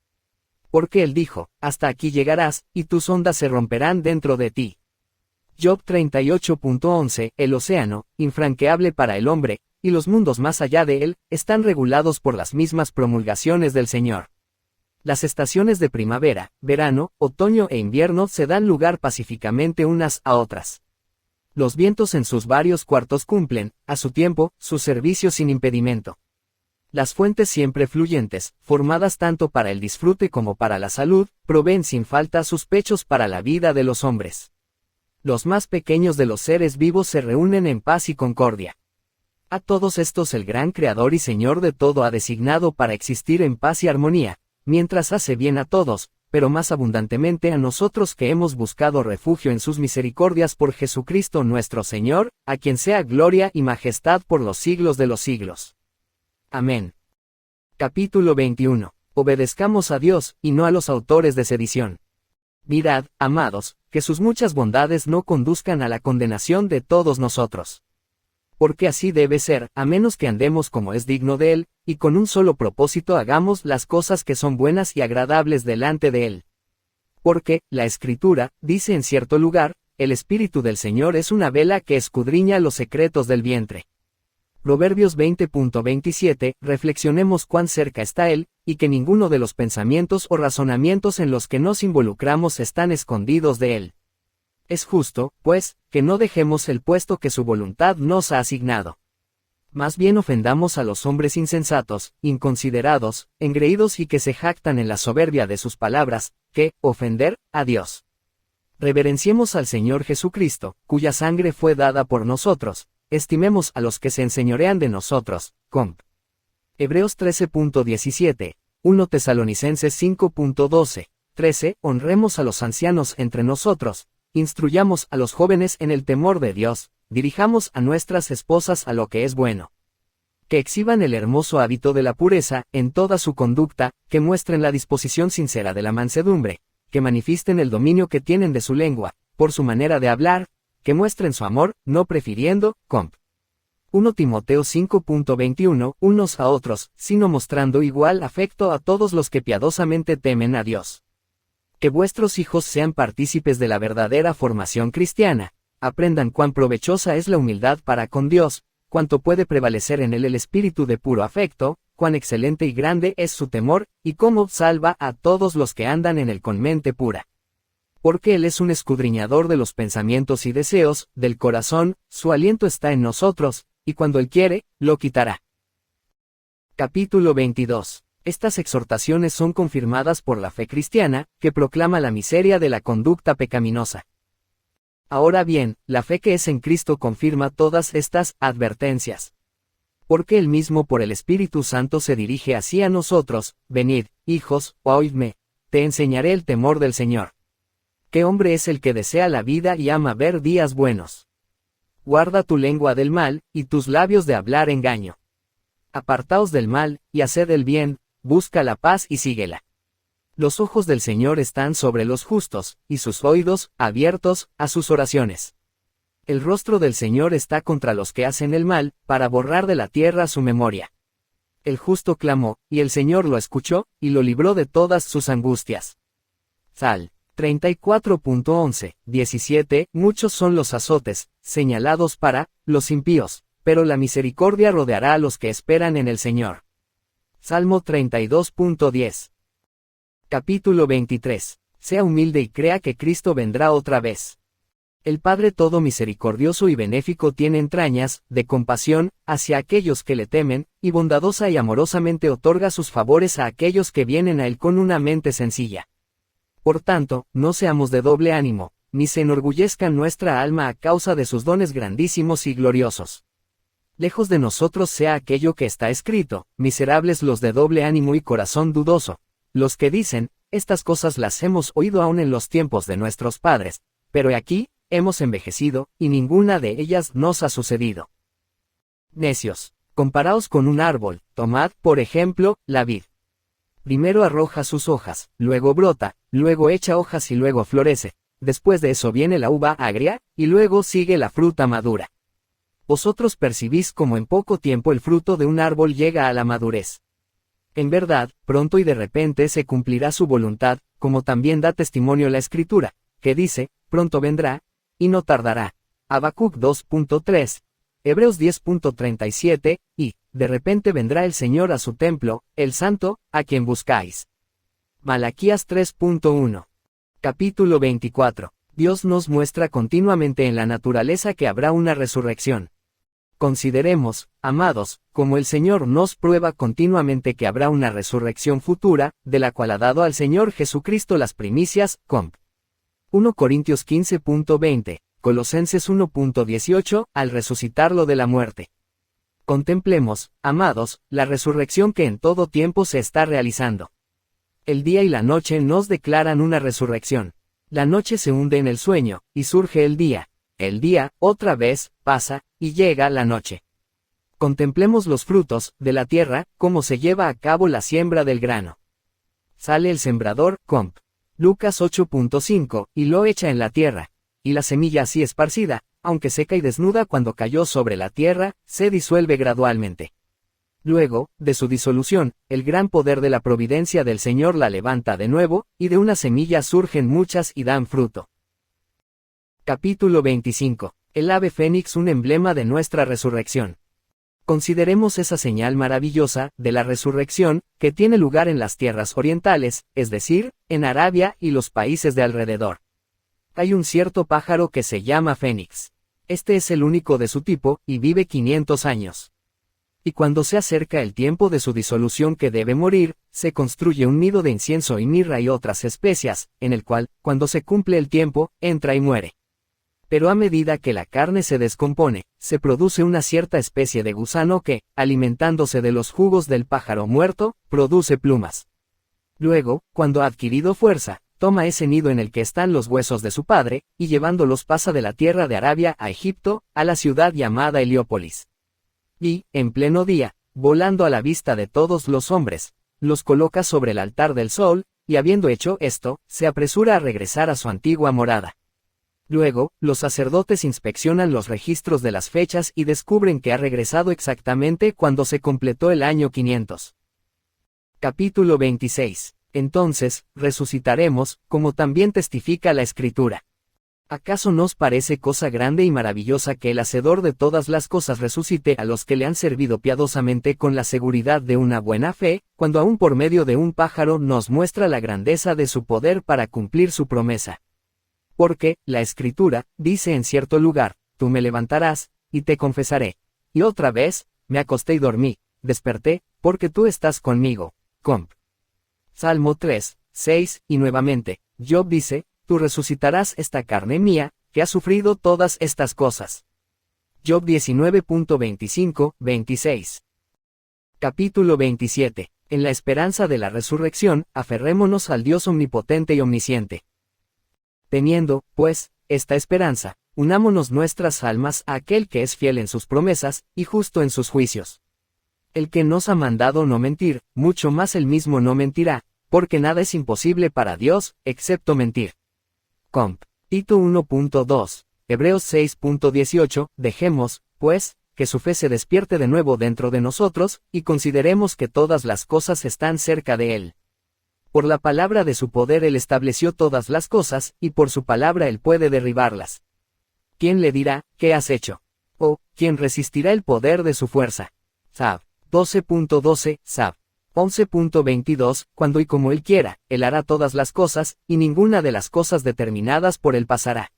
Porque él dijo, hasta aquí llegarás, y tus ondas se romperán dentro de ti. Job 38.11. El océano, infranqueable para el hombre, y los mundos más allá de él, están regulados por las mismas promulgaciones del Señor. Las estaciones de primavera, verano, otoño e invierno se dan lugar pacíficamente unas a otras. Los vientos en sus varios cuartos cumplen, a su tiempo, su servicio sin impedimento. Las fuentes siempre fluyentes, formadas tanto para el disfrute como para la salud, proveen sin falta sus pechos para la vida de los hombres. Los más pequeños de los seres vivos se reúnen en paz y concordia. A todos estos el gran Creador y Señor de todo ha designado para existir en paz y armonía, mientras hace bien a todos, pero más abundantemente a nosotros que hemos buscado refugio en sus misericordias por Jesucristo nuestro Señor, a quien sea gloria y majestad por los siglos de los siglos. Amén. Capítulo 21. Obedezcamos a Dios, y no a los autores de sedición. Mirad, amados, que sus muchas bondades no conduzcan a la condenación de todos nosotros. Porque así debe ser, a menos que andemos como es digno de él, y con un solo propósito hagamos las cosas que son buenas y agradables delante de él. Porque, la Escritura, dice en cierto lugar, el Espíritu del Señor es una vela que escudriña los secretos del vientre. Proverbios 20.27, reflexionemos cuán cerca está él, y que ninguno de los pensamientos o razonamientos en los que nos involucramos están escondidos de él. Es justo, pues, que no dejemos el puesto que su voluntad nos ha asignado. Más bien ofendamos a los hombres insensatos, inconsiderados, engreídos y que se jactan en la soberbia de sus palabras, que ofender a Dios. Reverenciemos al Señor Jesucristo, cuya sangre fue dada por nosotros, estimemos a los que se enseñorean de nosotros, comp. Hebreos 13.17, 1 Tesalonicenses 5.12, 13, honremos a los ancianos entre nosotros, instruyamos a los jóvenes en el temor de Dios, dirijamos a nuestras esposas a lo que es bueno. Que exhiban el hermoso hábito de la pureza, en toda su conducta, que muestren la disposición sincera de la mansedumbre, que manifiesten el dominio que tienen de su lengua, por su manera de hablar, que muestren su amor, no prefiriendo, comp. 1 Timoteo 5.21, unos a otros, sino mostrando igual afecto a todos los que piadosamente temen a Dios. Que vuestros hijos sean partícipes de la verdadera formación cristiana, aprendan cuán provechosa es la humildad para con Dios, cuánto puede prevalecer en él el espíritu de puro afecto, cuán excelente y grande es su temor, y cómo salva a todos los que andan en él con mente pura. Porque él es un escudriñador de los pensamientos y deseos, del corazón, su aliento está en nosotros, y cuando él quiere, lo quitará. Capítulo 22. Estas exhortaciones son confirmadas por la fe cristiana, que proclama la miseria de la conducta pecaminosa. Ahora bien, la fe que es en Cristo confirma todas estas advertencias. Porque él mismo por el Espíritu Santo se dirige así a nosotros: venid, hijos, oídme, te enseñaré el temor del Señor. ¿Qué hombre es el que desea la vida y ama ver días buenos? Guarda tu lengua del mal, y tus labios de hablar engaño. Apartaos del mal, y haced el bien, busca la paz y síguela. Los ojos del Señor están sobre los justos, y sus oídos, abiertos, a sus oraciones. El rostro del Señor está contra los que hacen el mal, para borrar de la tierra su memoria. El justo clamó, y el Señor lo escuchó, y lo libró de todas sus angustias. Sal. 34.11, 17, muchos son los azotes, señalados para los impíos, pero la misericordia rodeará a los que esperan en el Señor. Salmo 32.10. Capítulo 23. Sea humilde y crea que Cristo vendrá otra vez. El Padre todo misericordioso y benéfico tiene entrañas de compasión hacia aquellos que le temen, y bondadosa y amorosamente otorga sus favores a aquellos que vienen a Él con una mente sencilla. Por tanto, no seamos de doble ánimo, ni se enorgullezca nuestra alma a causa de sus dones grandísimos y gloriosos. Lejos de nosotros sea aquello que está escrito: miserables los de doble ánimo y corazón dudoso, los que dicen, estas cosas las hemos oído aún en los tiempos de nuestros padres, pero he aquí, hemos envejecido, y ninguna de ellas nos ha sucedido. Necios, comparaos con un árbol, tomad, por ejemplo, la vid. Primero arroja sus hojas, luego brota, luego echa hojas y luego florece. Después de eso viene la uva agria, y luego sigue la fruta madura. Vosotros percibís cómo en poco tiempo el fruto de un árbol llega a la madurez. En verdad, pronto y de repente se cumplirá su voluntad, como también da testimonio la Escritura, que dice, pronto vendrá, y no tardará. Habacuc 2.3, Hebreos 10.37, y, de repente vendrá el Señor a su templo, el Santo, a quien buscáis. Malaquías 3.1. Capítulo 24. Dios nos muestra continuamente en la naturaleza que habrá una resurrección. Consideremos, amados, como el Señor nos prueba continuamente que habrá una resurrección futura, de la cual ha dado al Señor Jesucristo las primicias, comp. 1 Corintios 15.20, Colosenses 1.18, al resucitarlo de la muerte. Contemplemos, amados, la resurrección que en todo tiempo se está realizando. El día y la noche nos declaran una resurrección. La noche se hunde en el sueño, y surge el día. El día, otra vez, pasa, y llega la noche. Contemplemos los frutos de la tierra, cómo se lleva a cabo la siembra del grano. Sale el sembrador, comp. Lucas 8.5, y lo echa en la tierra. Y la semilla así esparcida, aunque seca y desnuda cuando cayó sobre la tierra, se disuelve gradualmente. Luego, de su disolución, el gran poder de la providencia del Señor la levanta de nuevo, y de una semilla surgen muchas y dan fruto. Capítulo 25. El ave fénix, un emblema de nuestra resurrección. Consideremos esa señal maravillosa, de la resurrección, que tiene lugar en las tierras orientales, es decir, en Arabia y los países de alrededor. Hay un cierto pájaro que se llama fénix. Este es el único de su tipo, y vive 500 años. Y cuando se acerca el tiempo de su disolución que debe morir, se construye un nido de incienso y mirra y otras especias, en el cual, cuando se cumple el tiempo, entra y muere. Pero a medida que la carne se descompone, se produce una cierta especie de gusano que, alimentándose de los jugos del pájaro muerto, produce plumas. Luego, cuando ha adquirido fuerza, toma ese nido en el que están los huesos de su padre, y llevándolos pasa de la tierra de Arabia a Egipto, a la ciudad llamada Heliópolis. Y, en pleno día, volando a la vista de todos los hombres, los coloca sobre el altar del sol, y habiendo hecho esto, se apresura a regresar a su antigua morada. Luego, los sacerdotes inspeccionan los registros de las fechas y descubren que ha regresado exactamente cuando se completó el año 500. Capítulo 26. Entonces, resucitaremos, como también testifica la Escritura. ¿Acaso nos parece cosa grande y maravillosa que el Hacedor de todas las cosas resucite a los que le han servido piadosamente con la seguridad de una buena fe, cuando aún por medio de un pájaro nos muestra la grandeza de su poder para cumplir su promesa? Porque, la Escritura, dice en cierto lugar, tú me levantarás, y te confesaré. Y otra vez, me acosté y dormí, desperté, porque tú estás conmigo. Comp. Salmo 3, 6, y nuevamente, Job dice, tú resucitarás esta carne mía, que ha sufrido todas estas cosas. Job 19.25, 26. Capítulo 27. En la esperanza de la resurrección, aferrémonos al Dios omnipotente y omnisciente. Teniendo, pues, esta esperanza, unámonos nuestras almas a aquel que es fiel en sus promesas, y justo en sus juicios. El que nos ha mandado no mentir, mucho más él mismo no mentirá, porque nada es imposible para Dios, excepto mentir. Comp. Tito 1.2, Hebreos 6.18, dejemos, pues, que su fe se despierte de nuevo dentro de nosotros, y consideremos que todas las cosas están cerca de él. Por la palabra de su poder él estableció todas las cosas, y por su palabra él puede derribarlas. ¿Quién le dirá, qué has hecho? ¿O, quién resistirá el poder de su fuerza? Sab. 12.12, Sab. 11.22, cuando y como él quiera, él hará todas las cosas, y ninguna de las cosas determinadas por él pasará.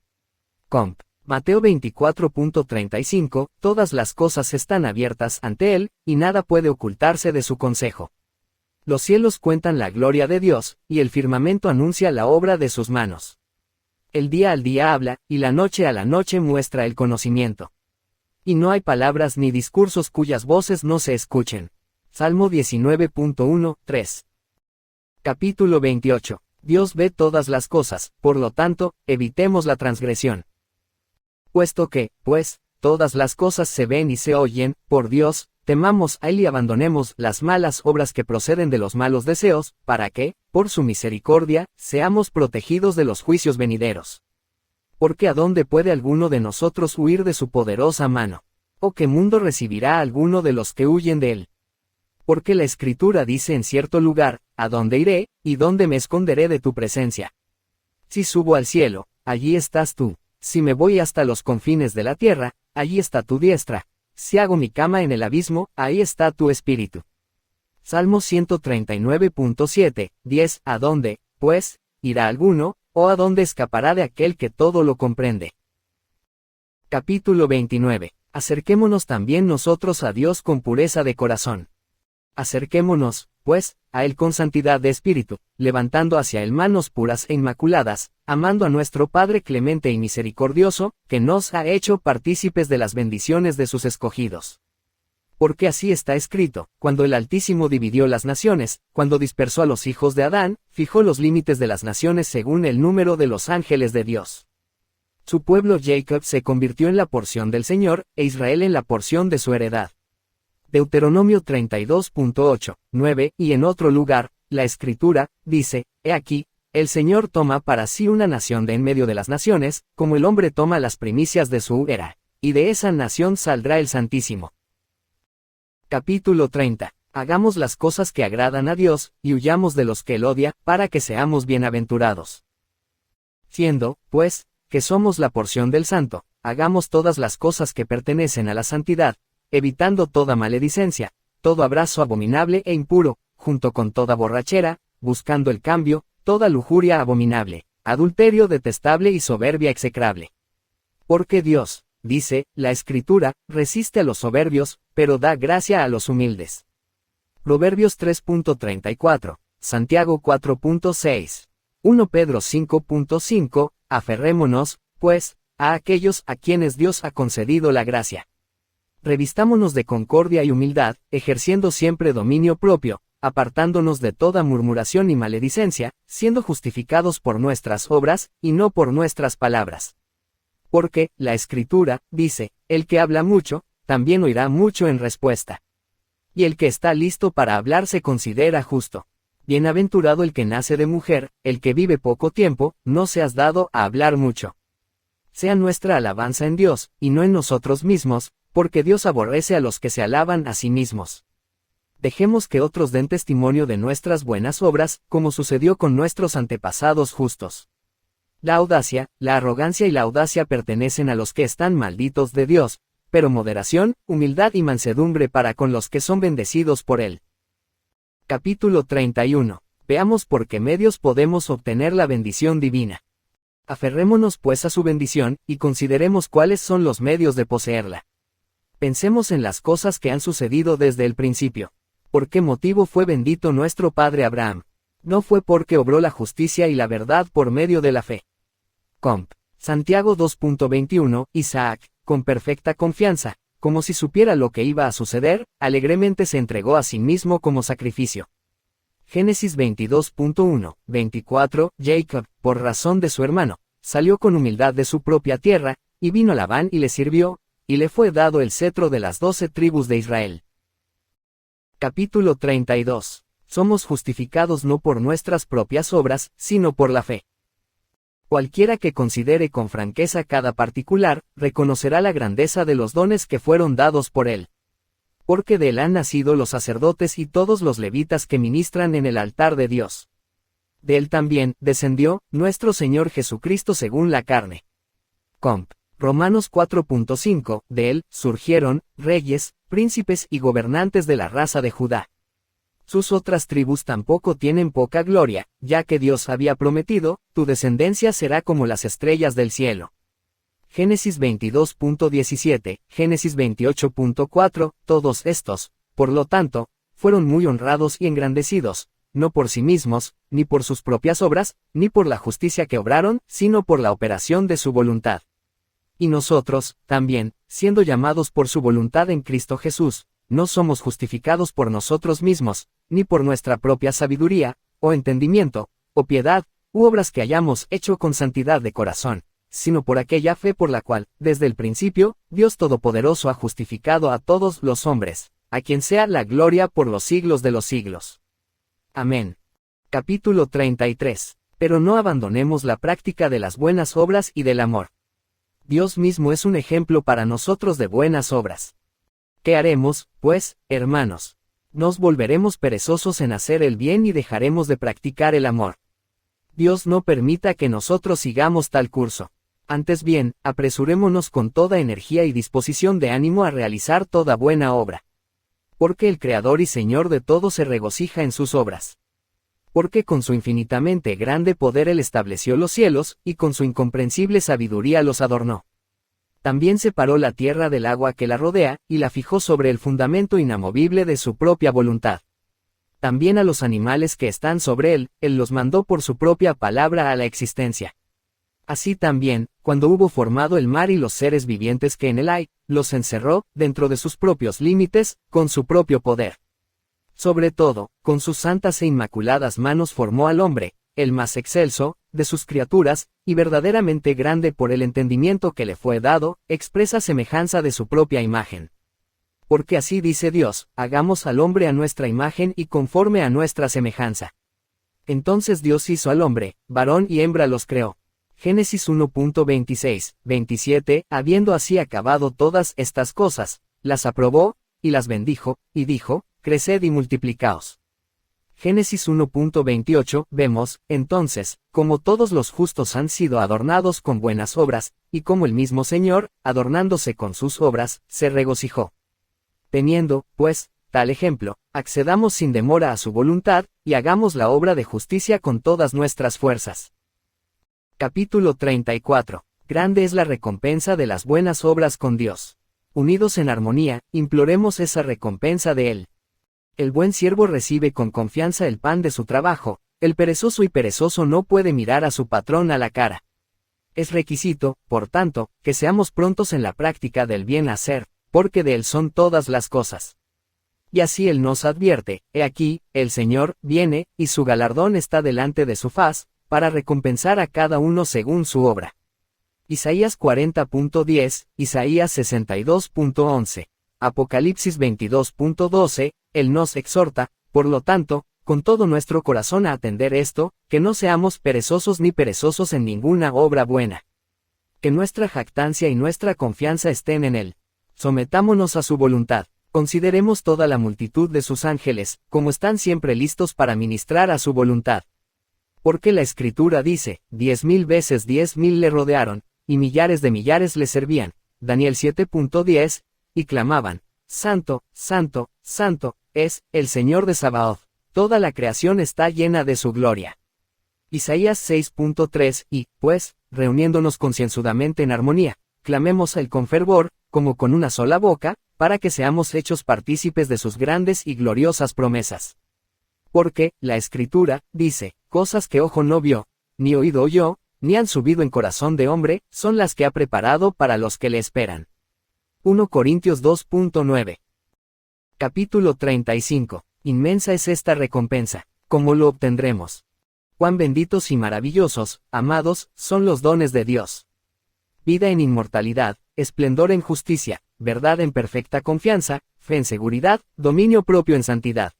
Comp. Mateo 24.35, todas las cosas están abiertas ante él, y nada puede ocultarse de su consejo. Los cielos cuentan la gloria de Dios, y el firmamento anuncia la obra de sus manos. El día al día habla, y la noche a la noche muestra el conocimiento. Y no hay palabras ni discursos cuyas voces no se escuchen. Salmo 19.1, 3. Capítulo 28. Dios ve todas las cosas, por lo tanto, evitemos la transgresión. Puesto que, pues, todas las cosas se ven y se oyen, por Dios, temamos a él y abandonemos las malas obras que proceden de los malos deseos, para que, por su misericordia, seamos protegidos de los juicios venideros. Porque ¿a dónde puede alguno de nosotros huir de su poderosa mano? ¿O qué mundo recibirá a alguno de los que huyen de él? Porque la Escritura dice en cierto lugar, ¿a dónde iré, y dónde me esconderé de tu presencia? Si subo al cielo, allí estás tú. Si me voy hasta los confines de la tierra, allí está tu diestra. Si hago mi cama en el abismo, ahí está tu espíritu. Salmo 139.7, 10, ¿a dónde, pues, irá alguno, o a dónde escapará de aquel que todo lo comprende? Capítulo 29. Acerquémonos también nosotros a Dios con pureza de corazón. Acerquémonos, pues, a él con santidad de espíritu, levantando hacia él manos puras e inmaculadas, amando a nuestro Padre clemente y misericordioso, que nos ha hecho partícipes de las bendiciones de sus escogidos. Porque así está escrito, cuando el Altísimo dividió las naciones, cuando dispersó a los hijos de Adán, fijó los límites de las naciones según el número de los ángeles de Dios. Su pueblo Jacob se convirtió en la porción del Señor, e Israel en la porción de su heredad. Deuteronomio 32.8, 9, y en otro lugar, la Escritura, dice, he aquí, el Señor toma para sí una nación de en medio de las naciones, como el hombre toma las primicias de su era, y de esa nación saldrá el Santísimo. Capítulo 30. Hagamos las cosas que agradan a Dios, y huyamos de los que él odia, para que seamos bienaventurados. Siendo, pues, que somos la porción del Santo, hagamos todas las cosas que pertenecen a la santidad, evitando toda maledicencia, todo abrazo abominable e impuro, junto con toda borrachera, buscando el cambio, toda lujuria abominable, adulterio detestable y soberbia execrable. Porque Dios, dice, la Escritura, resiste a los soberbios, pero da gracia a los humildes. Proverbios 3.34, Santiago 4.6, 1 Pedro 5.5, aferrémonos, pues, a aquellos a quienes Dios ha concedido la gracia. Revistámonos de concordia y humildad, ejerciendo siempre dominio propio, apartándonos de toda murmuración y maledicencia, siendo justificados por nuestras obras, y no por nuestras palabras. Porque, la Escritura, dice, el que habla mucho, también oirá mucho en respuesta. Y el que está listo para hablar se considera justo. Bienaventurado el que nace de mujer, el que vive poco tiempo, no seas dado a hablar mucho. Sea nuestra alabanza en Dios, y no en nosotros mismos, porque Dios aborrece a los que se alaban a sí mismos. Dejemos que otros den testimonio de nuestras buenas obras, como sucedió con nuestros antepasados justos. La audacia, la arrogancia y la audacia pertenecen a los que están malditos de Dios, pero moderación, humildad y mansedumbre para con los que son bendecidos por él. Capítulo 31. Veamos por qué medios podemos obtener la bendición divina. Aferrémonos pues a su bendición, y consideremos cuáles son los medios de poseerla. Pensemos en las cosas que han sucedido desde el principio. ¿Por qué motivo fue bendito nuestro padre Abraham? No fue porque obró la justicia y la verdad por medio de la fe. Comp. Santiago 2.21, Isaac, con perfecta confianza, como si supiera lo que iba a suceder, alegremente se entregó a sí mismo como sacrificio. Génesis 22.1, 24, Jacob, por razón de su hermano, salió con humildad de su propia tierra, y vino Labán y le sirvió, y le fue dado el cetro de las 12 tribus de Israel. Capítulo 32. Somos justificados no por nuestras propias obras, sino por la fe. Cualquiera que considere con franqueza cada particular, reconocerá la grandeza de los dones que fueron dados por él. Porque de él han nacido los sacerdotes y todos los levitas que ministran en el altar de Dios. De él también descendió nuestro Señor Jesucristo según la carne. Comp. Romanos 4.5, de él surgieron reyes, príncipes y gobernantes de la raza de Judá. Sus otras tribus tampoco tienen poca gloria, ya que Dios había prometido, tu descendencia será como las estrellas del cielo. Génesis 22.17, Génesis 28.4, todos estos, por lo tanto, fueron muy honrados y engrandecidos, no por sí mismos, ni por sus propias obras, ni por la justicia que obraron, sino por la operación de su voluntad. Y nosotros, también, siendo llamados por su voluntad en Cristo Jesús, no somos justificados por nosotros mismos, ni por nuestra propia sabiduría, o entendimiento, o piedad, u obras que hayamos hecho con santidad de corazón, sino por aquella fe por la cual, desde el principio, Dios Todopoderoso ha justificado a todos los hombres, a quien sea la gloria por los siglos de los siglos. Amén. Capítulo 33. Pero no abandonemos la práctica de las buenas obras y del amor. Dios mismo es un ejemplo para nosotros de buenas obras. ¿Qué haremos, pues, hermanos? Nos volveremos perezosos en hacer el bien y dejaremos de practicar el amor. Dios no permita que nosotros sigamos tal curso. Antes bien, apresurémonos con toda energía y disposición de ánimo a realizar toda buena obra. Porque el Creador y Señor de todo se regocija en sus obras. Porque con su infinitamente grande poder Él estableció los cielos, y con su incomprensible sabiduría los adornó. También separó la tierra del agua que la rodea, y la fijó sobre el fundamento inamovible de su propia voluntad. También a los animales que están sobre él los mandó por su propia palabra a la existencia. Así también, cuando hubo formado el mar y los seres vivientes que en él hay, los encerró, dentro de sus propios límites, con su propio poder. Sobre todo, con sus santas e inmaculadas manos formó al hombre, el más excelso, de sus criaturas, y verdaderamente grande por el entendimiento que le fue dado, expresa semejanza de su propia imagen. Porque así dice Dios, hagamos al hombre a nuestra imagen y conforme a nuestra semejanza. Entonces Dios hizo al hombre, varón y hembra los creó. Génesis 1.26, 27, habiendo así acabado todas estas cosas, las aprobó, y las bendijo, y dijo, creced y multiplicaos. Génesis 1.28, vemos, entonces, como todos los justos han sido adornados con buenas obras, y como el mismo Señor, adornándose con sus obras, se regocijó. Teniendo, pues, tal ejemplo, accedamos sin demora a su voluntad, y hagamos la obra de justicia con todas nuestras fuerzas. Capítulo 34. Grande es la recompensa de las buenas obras con Dios. Unidos en armonía, imploremos esa recompensa de Él. El buen siervo recibe con confianza el pan de su trabajo, el perezoso y perezoso no puede mirar a su patrón a la cara. Es requisito, por tanto, que seamos prontos en la práctica del bien hacer, porque de Él son todas las cosas. Y así Él nos advierte, he aquí, el Señor viene, y su galardón está delante de su faz, para recompensar a cada uno según su obra. Isaías 40.10, Isaías 62.11, Apocalipsis 22.12, Él nos exhorta, por lo tanto, con todo nuestro corazón a atender esto, que no seamos perezosos ni perezosos en ninguna obra buena. Que nuestra jactancia y nuestra confianza estén en Él. Sometámonos a su voluntad. Consideremos toda la multitud de sus ángeles, como están siempre listos para ministrar a su voluntad. Porque la Escritura dice, 10,000 veces 10,000 le rodearon, y millares de millares le servían. Daniel 7.10, y clamaban, Santo, Santo, Santo, es el Señor de Sabaoth. Toda la creación está llena de su gloria. Isaías 6.3, y, pues, reuniéndonos concienzudamente en armonía, clamemos a Él con fervor, como con una sola boca, para que seamos hechos partícipes de sus grandes y gloriosas promesas. Porque, la Escritura, dice, cosas que ojo no vio, ni oído oyó, ni han subido en corazón de hombre, son las que ha preparado para los que le esperan. 1 Corintios 2.9. Capítulo 35. Inmensa es esta recompensa. ¿Cómo lo obtendremos? Cuán benditos y maravillosos, amados, son los dones de Dios. Vida en inmortalidad, esplendor en justicia, verdad en perfecta confianza, fe en seguridad, dominio propio en santidad.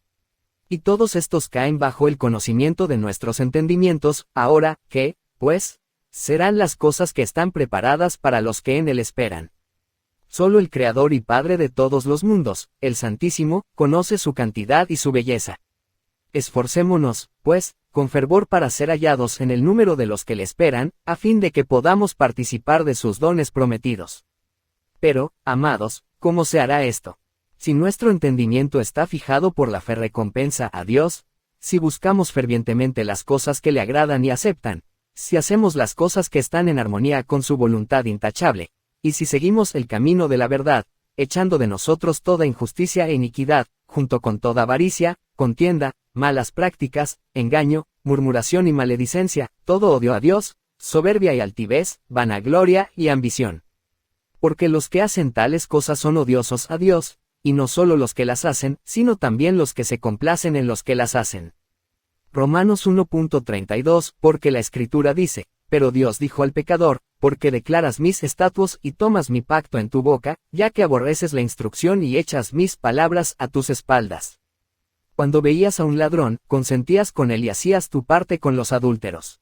Y todos estos caen bajo el conocimiento de nuestros entendimientos, ahora, ¿qué, pues? Serán las cosas que están preparadas para los que en él esperan. Solo el Creador y Padre de todos los mundos, el Santísimo, conoce su cantidad y su belleza. Esforcémonos, pues, con fervor para ser hallados en el número de los que le esperan, a fin de que podamos participar de sus dones prometidos. Pero, amados, ¿cómo se hará esto? Si nuestro entendimiento está fijado por la fe recompensa a Dios, si buscamos fervientemente las cosas que le agradan y aceptan, si hacemos las cosas que están en armonía con su voluntad intachable, y si seguimos el camino de la verdad, echando de nosotros toda injusticia e iniquidad, junto con toda avaricia, contienda, malas prácticas, engaño, murmuración y maledicencia, todo odio a Dios, soberbia y altivez, vanagloria y ambición. Porque los que hacen tales cosas son odiosos a Dios, y no solo los que las hacen, sino también los que se complacen en los que las hacen. Romanos 1.32, porque la Escritura dice, pero Dios dijo al pecador, porque declaras mis estatutos y tomas mi pacto en tu boca, ya que aborreces la instrucción y echas mis palabras a tus espaldas. Cuando veías a un ladrón, consentías con él y hacías tu parte con los adúlteros.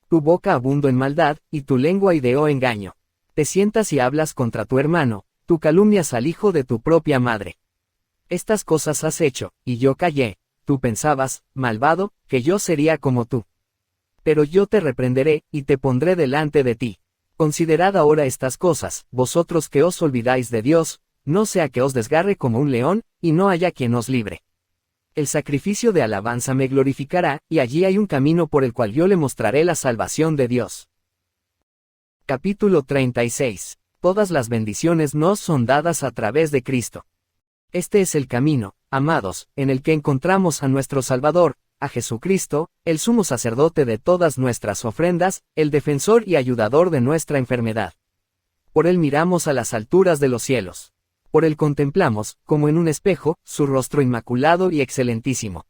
Tu boca abundó en maldad, y tu lengua ideó engaño. Te sientas y hablas contra tu hermano, tú calumnias al hijo de tu propia madre. Estas cosas has hecho, y yo callé, tú pensabas, malvado, que yo sería como tú. Pero yo te reprenderé, y te pondré delante de ti. Considerad ahora estas cosas, vosotros que os olvidáis de Dios, no sea que os desgarre como un león, y no haya quien os libre. El sacrificio de alabanza me glorificará, y allí hay un camino por el cual yo le mostraré la salvación de Dios. Capítulo 36. Todas las bendiciones nos son dadas a través de Cristo. Este es el camino, amados, en el que encontramos a nuestro Salvador, a Jesucristo, el sumo sacerdote de todas nuestras ofrendas, el defensor y ayudador de nuestra enfermedad. Por él miramos a las alturas de los cielos. Por él contemplamos, como en un espejo, su rostro inmaculado y excelentísimo.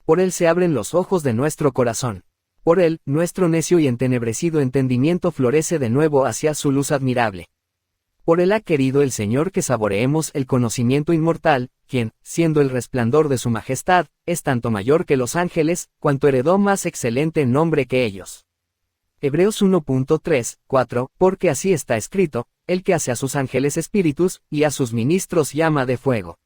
Por él se abren los ojos de nuestro corazón. Por él, nuestro necio y entenebrecido entendimiento florece de nuevo hacia su luz admirable. Por él ha querido el Señor que saboreemos el conocimiento inmortal, quien, siendo el resplandor de su majestad, es tanto mayor que los ángeles, cuanto heredó más excelente nombre que ellos. Hebreos 1.3, 4, porque así está escrito, el que hace a sus ángeles espíritus, y a sus ministros llama de fuego.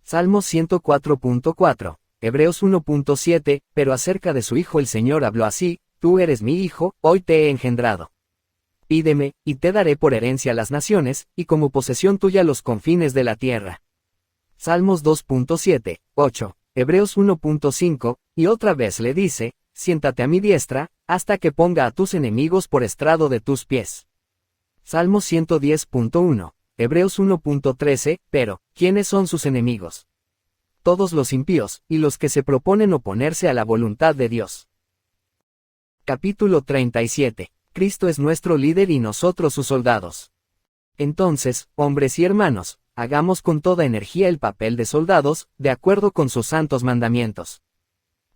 Salmos 104.4, Hebreos 1.7, pero acerca de su Hijo el Señor habló así, tú eres mi Hijo, hoy te he engendrado. Pídeme, y te daré por herencia las naciones, y como posesión tuya los confines de la tierra. Salmos 2.7, 8, Hebreos 1.5, y otra vez le dice, siéntate a mi diestra, hasta que ponga a tus enemigos por estrado de tus pies. Salmos 110.1, Hebreos 1.13, pero, ¿quiénes son sus enemigos? Todos los impíos, y los que se proponen oponerse a la voluntad de Dios. Capítulo 37. Cristo es nuestro líder y nosotros sus soldados. Entonces, hombres y hermanos, hagamos con toda energía el papel de soldados, de acuerdo con sus santos mandamientos.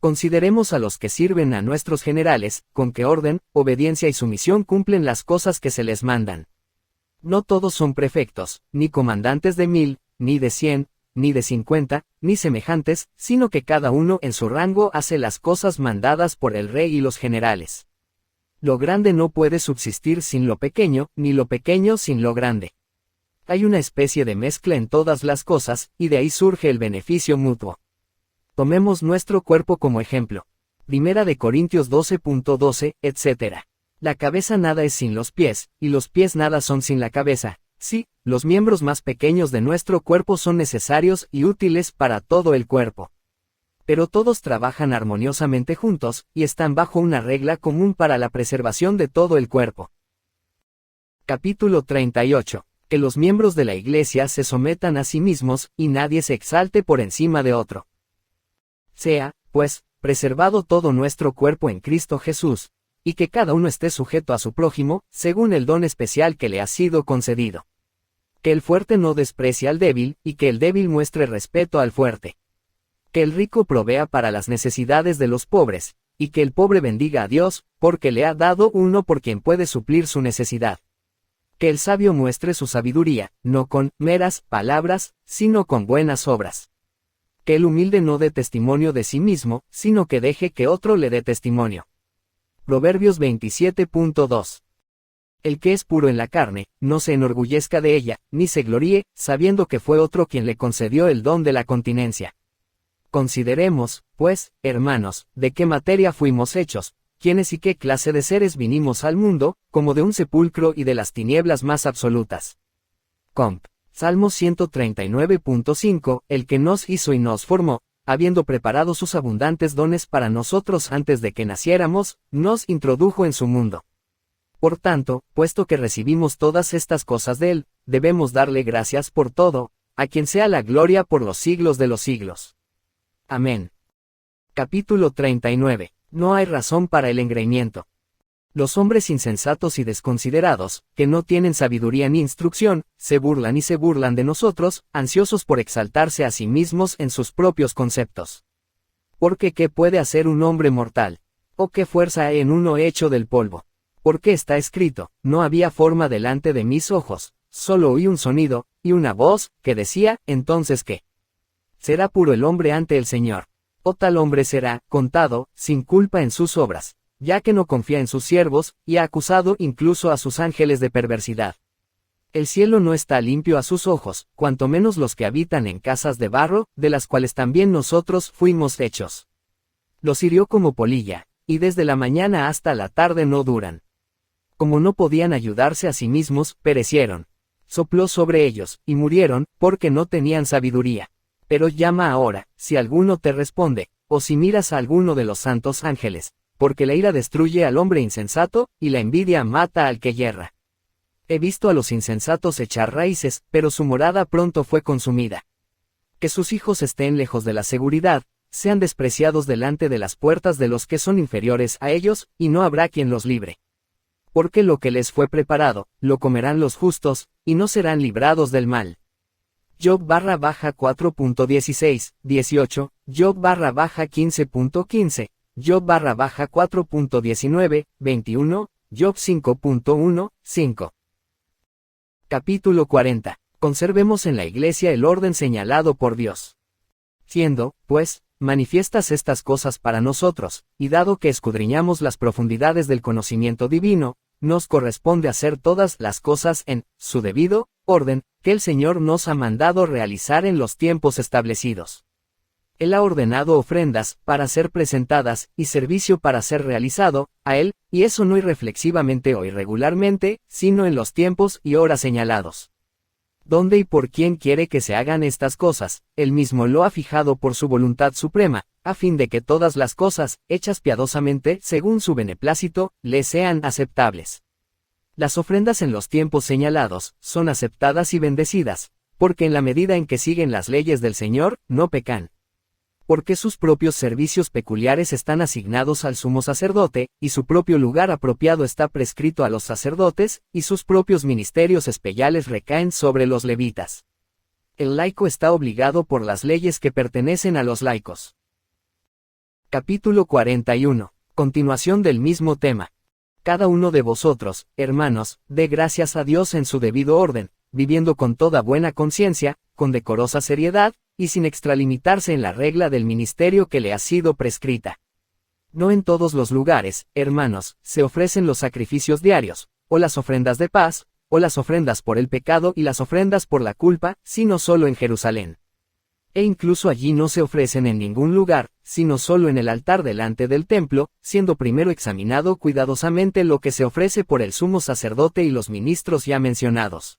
Consideremos a los que sirven a nuestros generales, con qué orden, obediencia y sumisión cumplen las cosas que se les mandan. No todos son prefectos, ni comandantes de 1000, ni de 100, ni de 50, ni semejantes, sino que cada uno en su rango hace las cosas mandadas por el rey y los generales. Lo grande no puede subsistir sin lo pequeño, ni lo pequeño sin lo grande. Hay una especie de mezcla en todas las cosas, y de ahí surge el beneficio mutuo. Tomemos nuestro cuerpo como ejemplo. Primera de Corintios 12.12, etc. La cabeza nada es sin los pies, y los pies nada son sin la cabeza. Sí, los miembros más pequeños de nuestro cuerpo son necesarios y útiles para todo el cuerpo. Pero todos trabajan armoniosamente juntos, y están bajo una regla común para la preservación de todo el cuerpo. Capítulo 38. Que los miembros de la Iglesia se sometan a sí mismos, y nadie se exalte por encima de otro. Sea, pues, preservado todo nuestro cuerpo en Cristo Jesús, y que cada uno esté sujeto a su prójimo, según el don especial que le ha sido concedido. Que el fuerte no desprecie al débil, y que el débil muestre respeto al fuerte. Que el rico provea para las necesidades de los pobres, y que el pobre bendiga a Dios, porque le ha dado uno por quien puede suplir su necesidad. Que el sabio muestre su sabiduría, no con meras palabras, sino con buenas obras. Que el humilde no dé testimonio de sí mismo, sino que deje que otro le dé testimonio. Proverbios 27.2. El que es puro en la carne, no se enorgullezca de ella, ni se gloríe, sabiendo que fue otro quien le concedió el don de la continencia. Consideremos, pues, hermanos, de qué materia fuimos hechos, quiénes y qué clase de seres vinimos al mundo, como de un sepulcro y de las tinieblas más absolutas. Comp. Salmo 139.5, el que nos hizo y nos formó, habiendo preparado sus abundantes dones para nosotros antes de que naciéramos, nos introdujo en su mundo. Por tanto, puesto que recibimos todas estas cosas de él, debemos darle gracias por todo, a quien sea la gloria por los siglos de los siglos. Amén. Capítulo 39. No hay razón para el engreimiento. Los hombres insensatos y desconsiderados, que no tienen sabiduría ni instrucción, se burlan de nosotros, ansiosos por exaltarse a sí mismos en sus propios conceptos. Porque ¿qué puede hacer un hombre mortal? ¿O qué fuerza hay en uno hecho del polvo? Porque está escrito, no había forma delante de mis ojos, solo oí un sonido, y una voz, que decía, entonces ¿qué? Será puro el hombre ante el Señor. O tal hombre será, contado, sin culpa en sus obras, ya que no confía en sus siervos, y ha acusado incluso a sus ángeles de perversidad. El cielo no está limpio a sus ojos, cuanto menos los que habitan en casas de barro, de las cuales también nosotros fuimos hechos. Los hirió como polilla, y desde la mañana hasta la tarde no duran. Como no podían ayudarse a sí mismos, perecieron. Sopló sobre ellos, y murieron, porque no tenían sabiduría. Pero llama ahora, si alguno te responde, o si miras a alguno de los santos ángeles, porque la ira destruye al hombre insensato, y la envidia mata al que yerra. He visto a los insensatos echar raíces, pero su morada pronto fue consumida. Que sus hijos estén lejos de la seguridad, sean despreciados delante de las puertas de los que son inferiores a ellos, y no habrá quien los libre. Porque lo que les fue preparado, lo comerán los justos, y no serán librados del mal. Job _4.16, 18, Job _15.15, Job _4.19, 21, Job 5.1, 5. Capítulo 40. Conservemos en la Iglesia el orden señalado por Dios. Siendo, pues, manifiestas estas cosas para nosotros, y dado que escudriñamos las profundidades del conocimiento divino, nos corresponde hacer todas las cosas en su debido orden, que el Señor nos ha mandado realizar en los tiempos establecidos. Él ha ordenado ofrendas para ser presentadas y servicio para ser realizado a Él, y eso no irreflexivamente o irregularmente, sino en los tiempos y horas señalados. ¿Dónde y por quién quiere que se hagan estas cosas? Él mismo lo ha fijado por su voluntad suprema, a fin de que todas las cosas, hechas piadosamente, según su beneplácito, le sean aceptables. Las ofrendas en los tiempos señalados, son aceptadas y bendecidas, porque en la medida en que siguen las leyes del Señor, no pecan. Porque sus propios servicios peculiares están asignados al sumo sacerdote, y su propio lugar apropiado está prescrito a los sacerdotes, y sus propios ministerios especiales recaen sobre los levitas. El laico está obligado por las leyes que pertenecen a los laicos. Capítulo 41. Continuación del mismo tema. Cada uno de vosotros, hermanos, dé gracias a Dios en su debido orden, viviendo con toda buena conciencia, con decorosa seriedad, y sin extralimitarse en la regla del ministerio que le ha sido prescrita. No en todos los lugares, hermanos, se ofrecen los sacrificios diarios, o las ofrendas de paz, o las ofrendas por el pecado y las ofrendas por la culpa, sino solo en Jerusalén. E incluso allí no se ofrecen en ningún lugar, sino solo en el altar delante del templo, siendo primero examinado cuidadosamente lo que se ofrece por el sumo sacerdote y los ministros ya mencionados.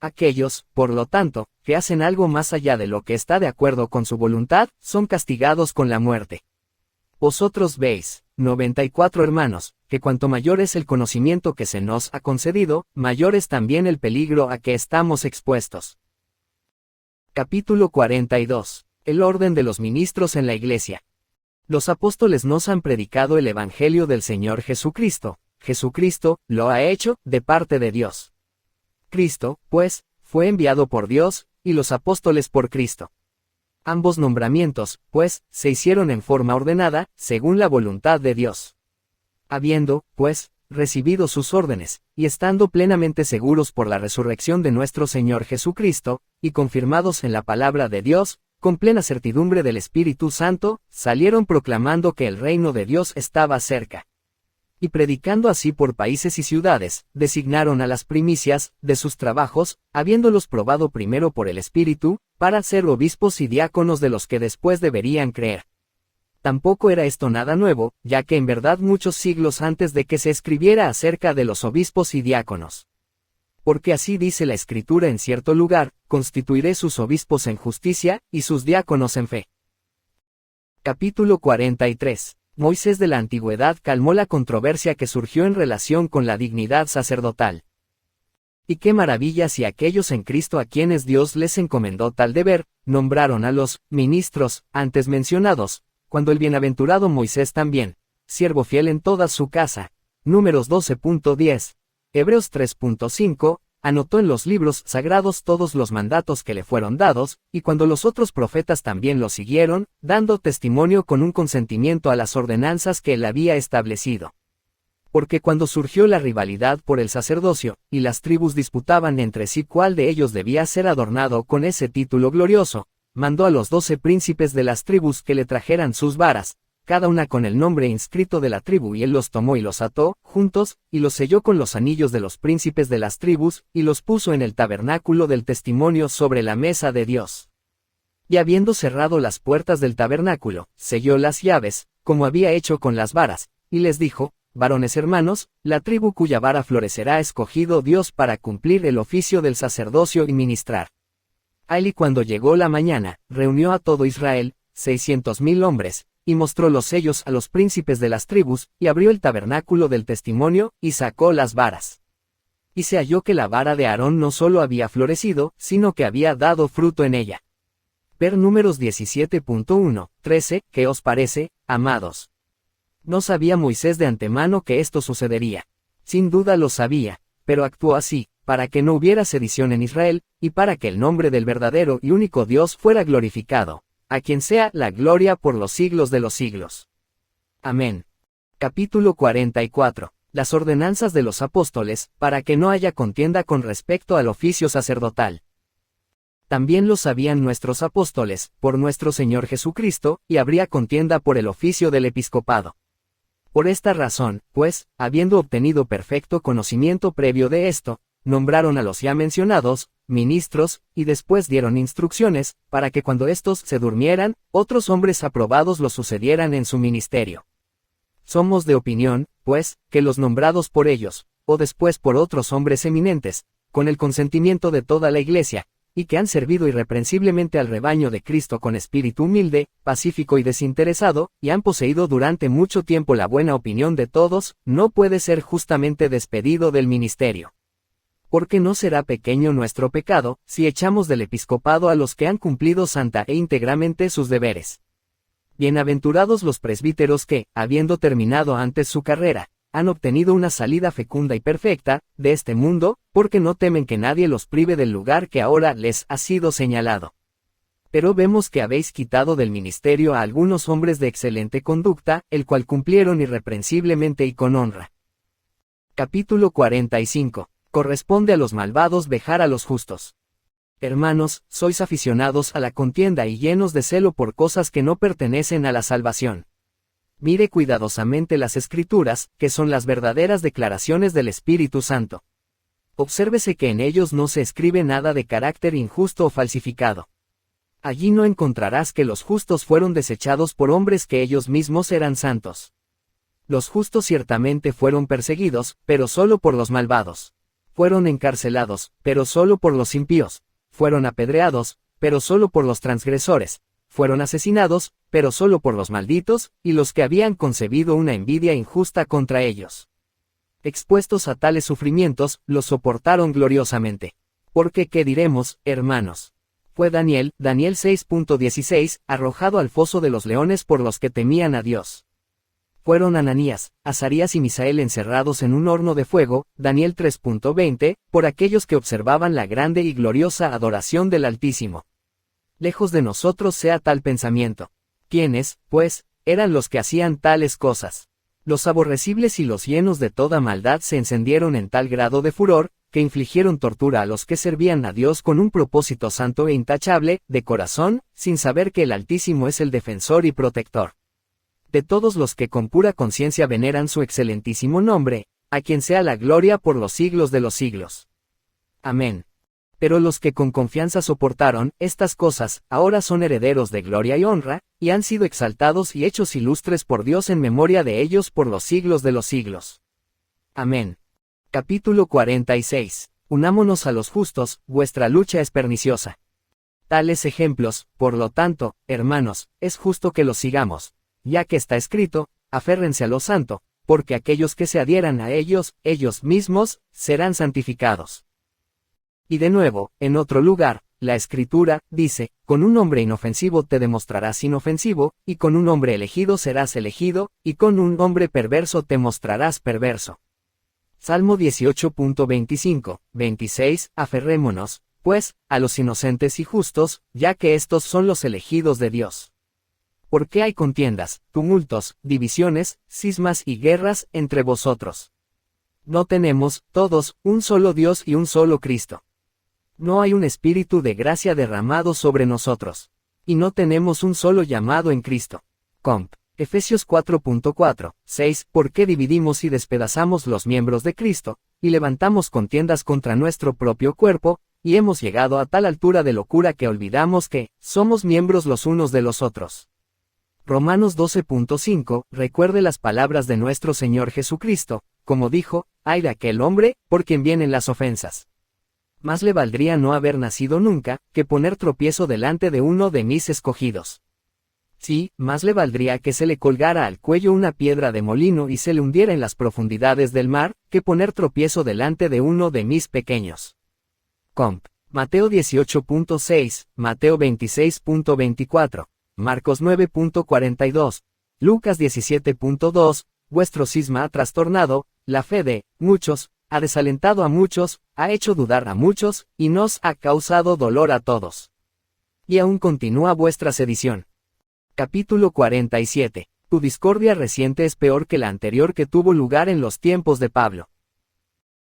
Aquellos, por lo tanto, que hacen algo más allá de lo que está de acuerdo con su voluntad, son castigados con la muerte. Vosotros veis, 94 hermanos, que cuanto mayor es el conocimiento que se nos ha concedido, mayor es también el peligro a que estamos expuestos. Capítulo 42. El orden de los ministros en la Iglesia. Los apóstoles nos han predicado el Evangelio del Señor Jesucristo. Jesucristo lo ha hecho de parte de Dios. Cristo, pues, fue enviado por Dios, y los apóstoles por Cristo. Ambos nombramientos, pues, se hicieron en forma ordenada, según la voluntad de Dios. Habiendo, pues, recibido sus órdenes, y estando plenamente seguros por la resurrección de nuestro Señor Jesucristo, y confirmados en la palabra de Dios, con plena certidumbre del Espíritu Santo, salieron proclamando que el reino de Dios estaba cerca. Y predicando así por países y ciudades, designaron a las primicias de sus trabajos, habiéndolos probado primero por el Espíritu, para ser obispos y diáconos de los que después deberían creer. Tampoco era esto nada nuevo, ya que en verdad muchos siglos antes de que se escribiera acerca de los obispos y diáconos. Porque así dice la Escritura en cierto lugar, constituiré sus obispos en justicia, y sus diáconos en fe. Capítulo 43. Moisés de la antigüedad calmó la controversia que surgió en relación con la dignidad sacerdotal. Y qué maravilla si aquellos en Cristo a quienes Dios les encomendó tal deber, nombraron a los ministros antes mencionados, cuando el bienaventurado Moisés también, siervo fiel en toda su casa, Números 12.10, Hebreos 3.5, anotó en los libros sagrados todos los mandatos que le fueron dados, y cuando los otros profetas también lo siguieron, dando testimonio con un consentimiento a las ordenanzas que él había establecido. Porque cuando surgió la rivalidad por el sacerdocio, y las tribus disputaban entre sí cuál de ellos debía ser adornado con ese título glorioso, mandó a los 12 príncipes de las tribus que le trajeran sus varas, cada una con el nombre inscrito de la tribu, y él los tomó y los ató, juntos, y los selló con los anillos de los príncipes de las tribus, y los puso en el tabernáculo del testimonio sobre la mesa de Dios. Y habiendo cerrado las puertas del tabernáculo, selló las llaves, como había hecho con las varas, y les dijo: varones hermanos, la tribu cuya vara florecerá ha escogido Dios para cumplir el oficio del sacerdocio y ministrar. A él, y cuando llegó la mañana, reunió a todo Israel, 600,000 hombres, y mostró los sellos a los príncipes de las tribus, y abrió el tabernáculo del testimonio, y sacó las varas. Y se halló que la vara de Aarón no solo había florecido, sino que había dado fruto en ella. Ver Números 17.1, 13, ¿qué os parece, amados? No sabía Moisés de antemano que esto sucedería. Sin duda lo sabía, pero actuó así, para que no hubiera sedición en Israel, y para que el nombre del verdadero y único Dios fuera glorificado, a quien sea la gloria por los siglos de los siglos. Amén. Capítulo 44. Las ordenanzas de los apóstoles, para que no haya contienda con respecto al oficio sacerdotal. También lo sabían nuestros apóstoles, por nuestro Señor Jesucristo, y habría contienda por el oficio del episcopado. Por esta razón, pues, habiendo obtenido perfecto conocimiento previo de esto, nombraron a los ya mencionados, ministros, y después dieron instrucciones, para que cuando éstos se durmieran, otros hombres aprobados los sucedieran en su ministerio. Somos de opinión, pues, que los nombrados por ellos, o después por otros hombres eminentes, con el consentimiento de toda la Iglesia, y que han servido irreprensiblemente al rebaño de Cristo con espíritu humilde, pacífico y desinteresado, y han poseído durante mucho tiempo la buena opinión de todos, no puede ser justamente despedido del ministerio. Porque no será pequeño nuestro pecado, si echamos del episcopado a los que han cumplido santa e íntegramente sus deberes. Bienaventurados los presbíteros que, habiendo terminado antes su carrera, han obtenido una salida fecunda y perfecta, de este mundo, porque no temen que nadie los prive del lugar que ahora les ha sido señalado. Pero vemos que habéis quitado del ministerio a algunos hombres de excelente conducta, el cual cumplieron irreprensiblemente y con honra. Capítulo 45. Corresponde a los malvados vejar a los justos. Hermanos, sois aficionados a la contienda y llenos de celo por cosas que no pertenecen a la salvación. Mire cuidadosamente las Escrituras, que son las verdaderas declaraciones del Espíritu Santo. Obsérvese que en ellos no se escribe nada de carácter injusto o falsificado. Allí no encontrarás que los justos fueron desechados por hombres que ellos mismos eran santos. Los justos ciertamente fueron perseguidos, pero solo por los malvados. Fueron encarcelados, pero solo por los impíos. Fueron apedreados, pero solo por los transgresores. Fueron asesinados, pero solo por los malditos, y los que habían concebido una envidia injusta contra ellos. Expuestos a tales sufrimientos, los soportaron gloriosamente. Porque ¿qué diremos, hermanos? fue Daniel 6.16, arrojado al foso de los leones por los que temían a Dios. Fueron Ananías, Azarías y Misael encerrados en un horno de fuego, Daniel 3.20, por aquellos que observaban la grande y gloriosa adoración del Altísimo. Lejos de nosotros sea tal pensamiento. ¿Quiénes, pues, eran los que hacían tales cosas? Los aborrecibles y los llenos de toda maldad se encendieron en tal grado de furor, que infligieron tortura a los que servían a Dios con un propósito santo e intachable, de corazón, sin saber que el Altísimo es el defensor y protector de todos los que con pura conciencia veneran su excelentísimo nombre, a quien sea la gloria por los siglos de los siglos. Amén. Pero los que con confianza soportaron estas cosas, ahora son herederos de gloria y honra, y han sido exaltados y hechos ilustres por Dios en memoria de ellos por los siglos de los siglos. Amén. Capítulo 46. Unámonos a los justos, vuestra lucha es perniciosa. Tales ejemplos, por lo tanto, hermanos, es justo que los sigamos, ya que está escrito, aférrense a lo santo, porque aquellos que se adhieran a ellos, ellos mismos, serán santificados. Y de nuevo, en otro lugar, la Escritura, dice, con un hombre inofensivo te demostrarás inofensivo, y con un hombre elegido serás elegido, y con un hombre perverso te mostrarás perverso. Salmo 18.25, 26, aferrémonos, pues, a los inocentes y justos, ya que estos son los elegidos de Dios. ¿Por qué hay contiendas, tumultos, divisiones, cismas y guerras entre vosotros? ¿No tenemos, todos, un solo Dios y un solo Cristo? ¿No hay un espíritu de gracia derramado sobre nosotros? ¿Y no tenemos un solo llamado en Cristo? Comp. Efesios 4.4, 6. ¿Por qué dividimos y despedazamos los miembros de Cristo, y levantamos contiendas contra nuestro propio cuerpo, y hemos llegado a tal altura de locura que olvidamos que somos miembros los unos de los otros? Romanos 12.5, recuerde las palabras de nuestro Señor Jesucristo, como dijo, ay de aquel hombre, por quien vienen las ofensas. Más le valdría no haber nacido nunca, que poner tropiezo delante de uno de mis escogidos. Sí, más le valdría que se le colgara al cuello una piedra de molino y se le hundiera en las profundidades del mar, que poner tropiezo delante de uno de mis pequeños. Comp. Mateo 18.6, Mateo 26.24. Marcos 9.42, Lucas 17.2, vuestro cisma ha trastornado la fe de muchos, ha desalentado a muchos, ha hecho dudar a muchos, y nos ha causado dolor a todos. Y aún continúa vuestra sedición. Capítulo 47. Tu discordia reciente es peor que la anterior que tuvo lugar en los tiempos de Pablo.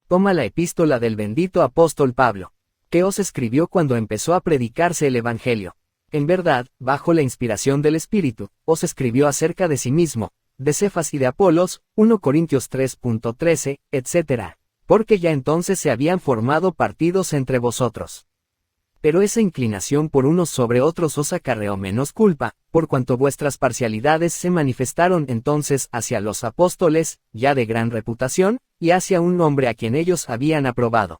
Toma la epístola del bendito apóstol Pablo, que os escribió cuando empezó a predicarse el Evangelio. En verdad, bajo la inspiración del Espíritu, os escribió acerca de sí mismo, de Cefas y de Apolos, 1 Corintios 3.13, etc., porque ya entonces se habían formado partidos entre vosotros. Pero esa inclinación por unos sobre otros os acarreó menos culpa, por cuanto vuestras parcialidades se manifestaron entonces hacia los apóstoles, ya de gran reputación, y hacia un hombre a quien ellos habían aprobado.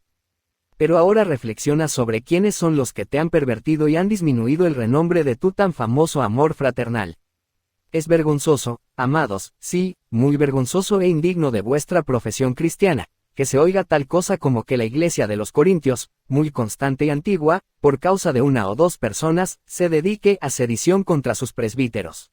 Pero ahora reflexiona sobre quiénes son los que te han pervertido y han disminuido el renombre de tu tan famoso amor fraternal. Es vergonzoso, amados, sí, muy vergonzoso e indigno de vuestra profesión cristiana, que se oiga tal cosa como que la iglesia de los Corintios, muy constante y antigua, por causa de una o dos personas, se dedique a sedición contra sus presbíteros.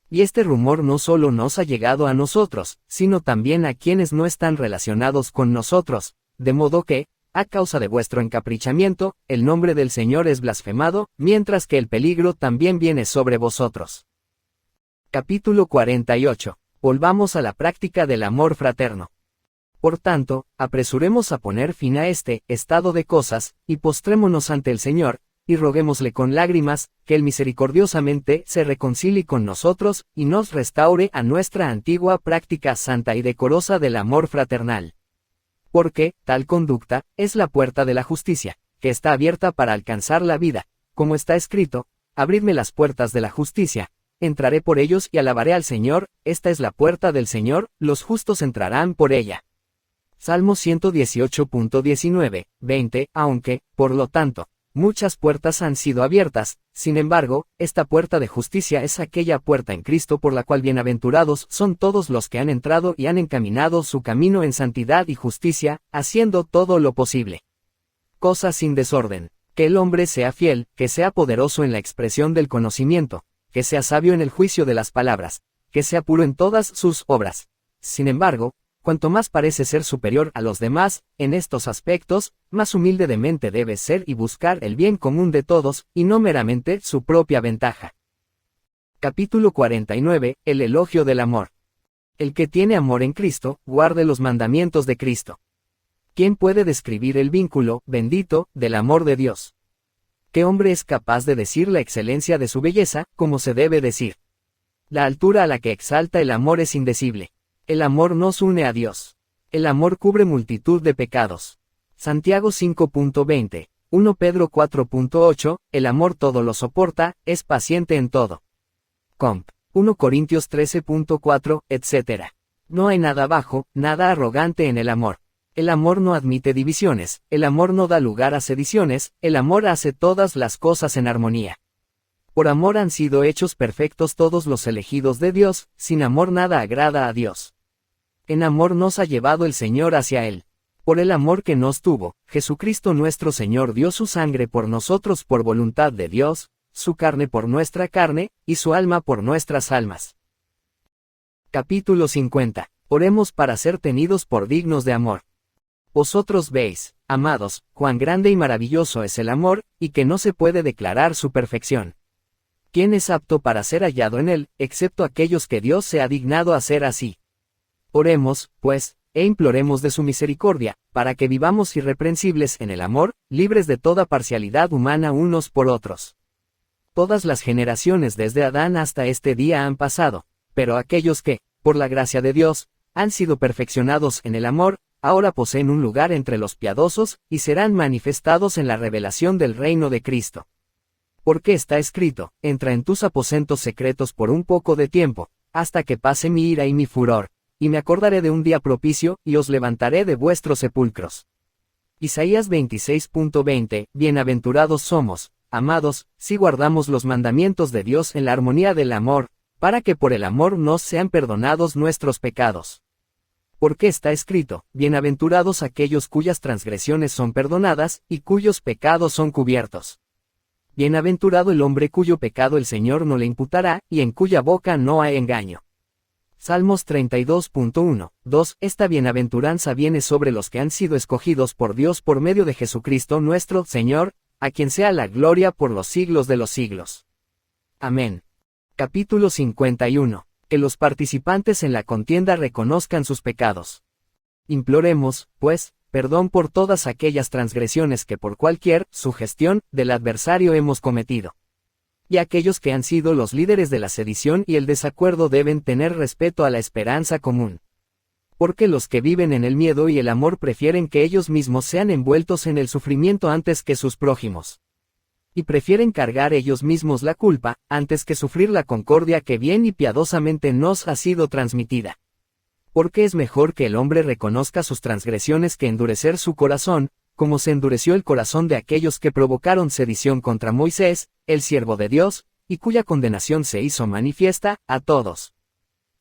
Y este rumor no solo nos ha llegado a nosotros, sino también a quienes no están relacionados con nosotros, de modo que, a causa de vuestro encaprichamiento, el nombre del Señor es blasfemado, mientras que el peligro también viene sobre vosotros. Capítulo 48. Volvamos a la práctica del amor fraterno. Por tanto, apresuremos a poner fin a este estado de cosas, y postrémonos ante el Señor, y roguémosle con lágrimas, que Él misericordiosamente se reconcilie con nosotros, y nos restaure a nuestra antigua práctica santa y decorosa del amor fraternal. Porque, tal conducta, es la puerta de la justicia, que está abierta para alcanzar la vida, como está escrito, abridme las puertas de la justicia, entraré por ellos y alabaré al Señor, esta es la puerta del Señor, los justos entrarán por ella. Salmo 118.19, 20, aunque, por lo tanto, muchas puertas han sido abiertas, sin embargo, esta puerta de justicia es aquella puerta en Cristo por la cual bienaventurados son todos los que han entrado y han encaminado su camino en santidad y justicia, haciendo todo lo posible. Cosa sin desorden, Que el hombre sea fiel, que sea poderoso en la expresión del conocimiento, que sea sabio en el juicio de las palabras, que sea puro en todas sus obras. Sin embargo, cuanto más parece ser superior a los demás, en estos aspectos, más humilde de mente debe ser y buscar el bien común de todos, y no meramente su propia ventaja. Capítulo 49, el elogio del amor. El que tiene amor en Cristo, guarde los mandamientos de Cristo. ¿Quién puede describir el vínculo, bendito, del amor de Dios? ¿Qué hombre es capaz de decir la excelencia de su belleza, como se debe decir? La altura a la que exalta el amor es indecible. El amor nos une a Dios. El amor cubre multitud de pecados. Santiago 5.20, 1 Pedro 4.8, el amor todo lo soporta, es paciente en todo. Comp. 1 Corintios 13.4, etc. No hay nada bajo, nada arrogante en el amor. El amor no admite divisiones, el amor no da lugar a sediciones, el amor hace todas las cosas en armonía. Por amor han sido hechos perfectos todos los elegidos de Dios, sin amor nada agrada a Dios. En amor nos ha llevado el Señor hacia Él. Por el amor que nos tuvo, Jesucristo nuestro Señor dio su sangre por nosotros por voluntad de Dios, su carne por nuestra carne, y su alma por nuestras almas. Capítulo 50. Oremos para ser tenidos por dignos de amor. Vosotros veis, amados, cuán grande y maravilloso es el amor, y que no se puede declarar su perfección. ¿Quién es apto para ser hallado en él, excepto aquellos que Dios se ha dignado hacer así? Oremos, pues, e imploremos de su misericordia, para que vivamos irreprensibles en el amor, libres de toda parcialidad humana unos por otros. Todas las generaciones desde Adán hasta este día han pasado, pero aquellos que, por la gracia de Dios, han sido perfeccionados en el amor, ahora poseen un lugar entre los piadosos, y serán manifestados en la revelación del reino de Cristo. Porque está escrito, entra en tus aposentos secretos por un poco de tiempo, hasta que pase mi ira y mi furor, y me acordaré de un día propicio, y os levantaré de vuestros sepulcros. Isaías 26.20, bienaventurados somos, amados, si guardamos los mandamientos de Dios en la armonía del amor, para que por el amor nos sean perdonados nuestros pecados. Porque está escrito, bienaventurados aquellos cuyas transgresiones son perdonadas, y cuyos pecados son cubiertos. Bienaventurado el hombre cuyo pecado el Señor no le imputará, y en cuya boca no hay engaño. Salmos 32.1, 2. Esta bienaventuranza viene sobre los que han sido escogidos por Dios por medio de Jesucristo nuestro Señor, a quien sea la gloria por los siglos de los siglos. Amén. Capítulo 51. Que los participantes en la contienda reconozcan sus pecados. Imploremos, pues, perdón por todas aquellas transgresiones que por cualquier sugestión del adversario hemos cometido. Y aquellos que han sido los líderes de la sedición y el desacuerdo deben tener respeto a la esperanza común. Porque los que viven en el miedo y el amor prefieren que ellos mismos sean envueltos en el sufrimiento antes que sus prójimos. Y prefieren cargar ellos mismos la culpa, antes que sufrir la concordia que bien y piadosamente nos ha sido transmitida. Porque es mejor que el hombre reconozca sus transgresiones que endurecer su corazón, como se endureció el corazón de aquellos que provocaron sedición contra Moisés, el siervo de Dios, y cuya condenación se hizo manifiesta a todos.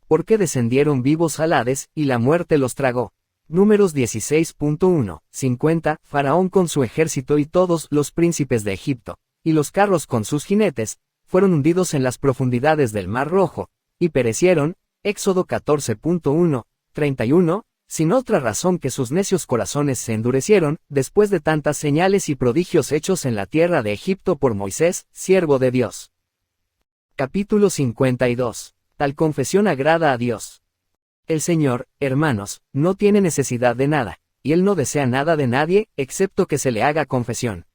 Porque descendieron vivos al Hades, y la muerte los tragó. Números 16.1, 50, Faraón con su ejército y todos los príncipes de Egipto, y los carros con sus jinetes, fueron hundidos en las profundidades del Mar Rojo, y perecieron, Éxodo 14.1, 31, sin otra razón que sus necios corazones se endurecieron, después de tantas señales y prodigios hechos en la tierra de Egipto por Moisés, siervo de Dios. Capítulo 52. Tal confesión agrada a Dios. El Señor, hermanos, no tiene necesidad de nada, y Él no desea nada de nadie, excepto que se le haga confesión.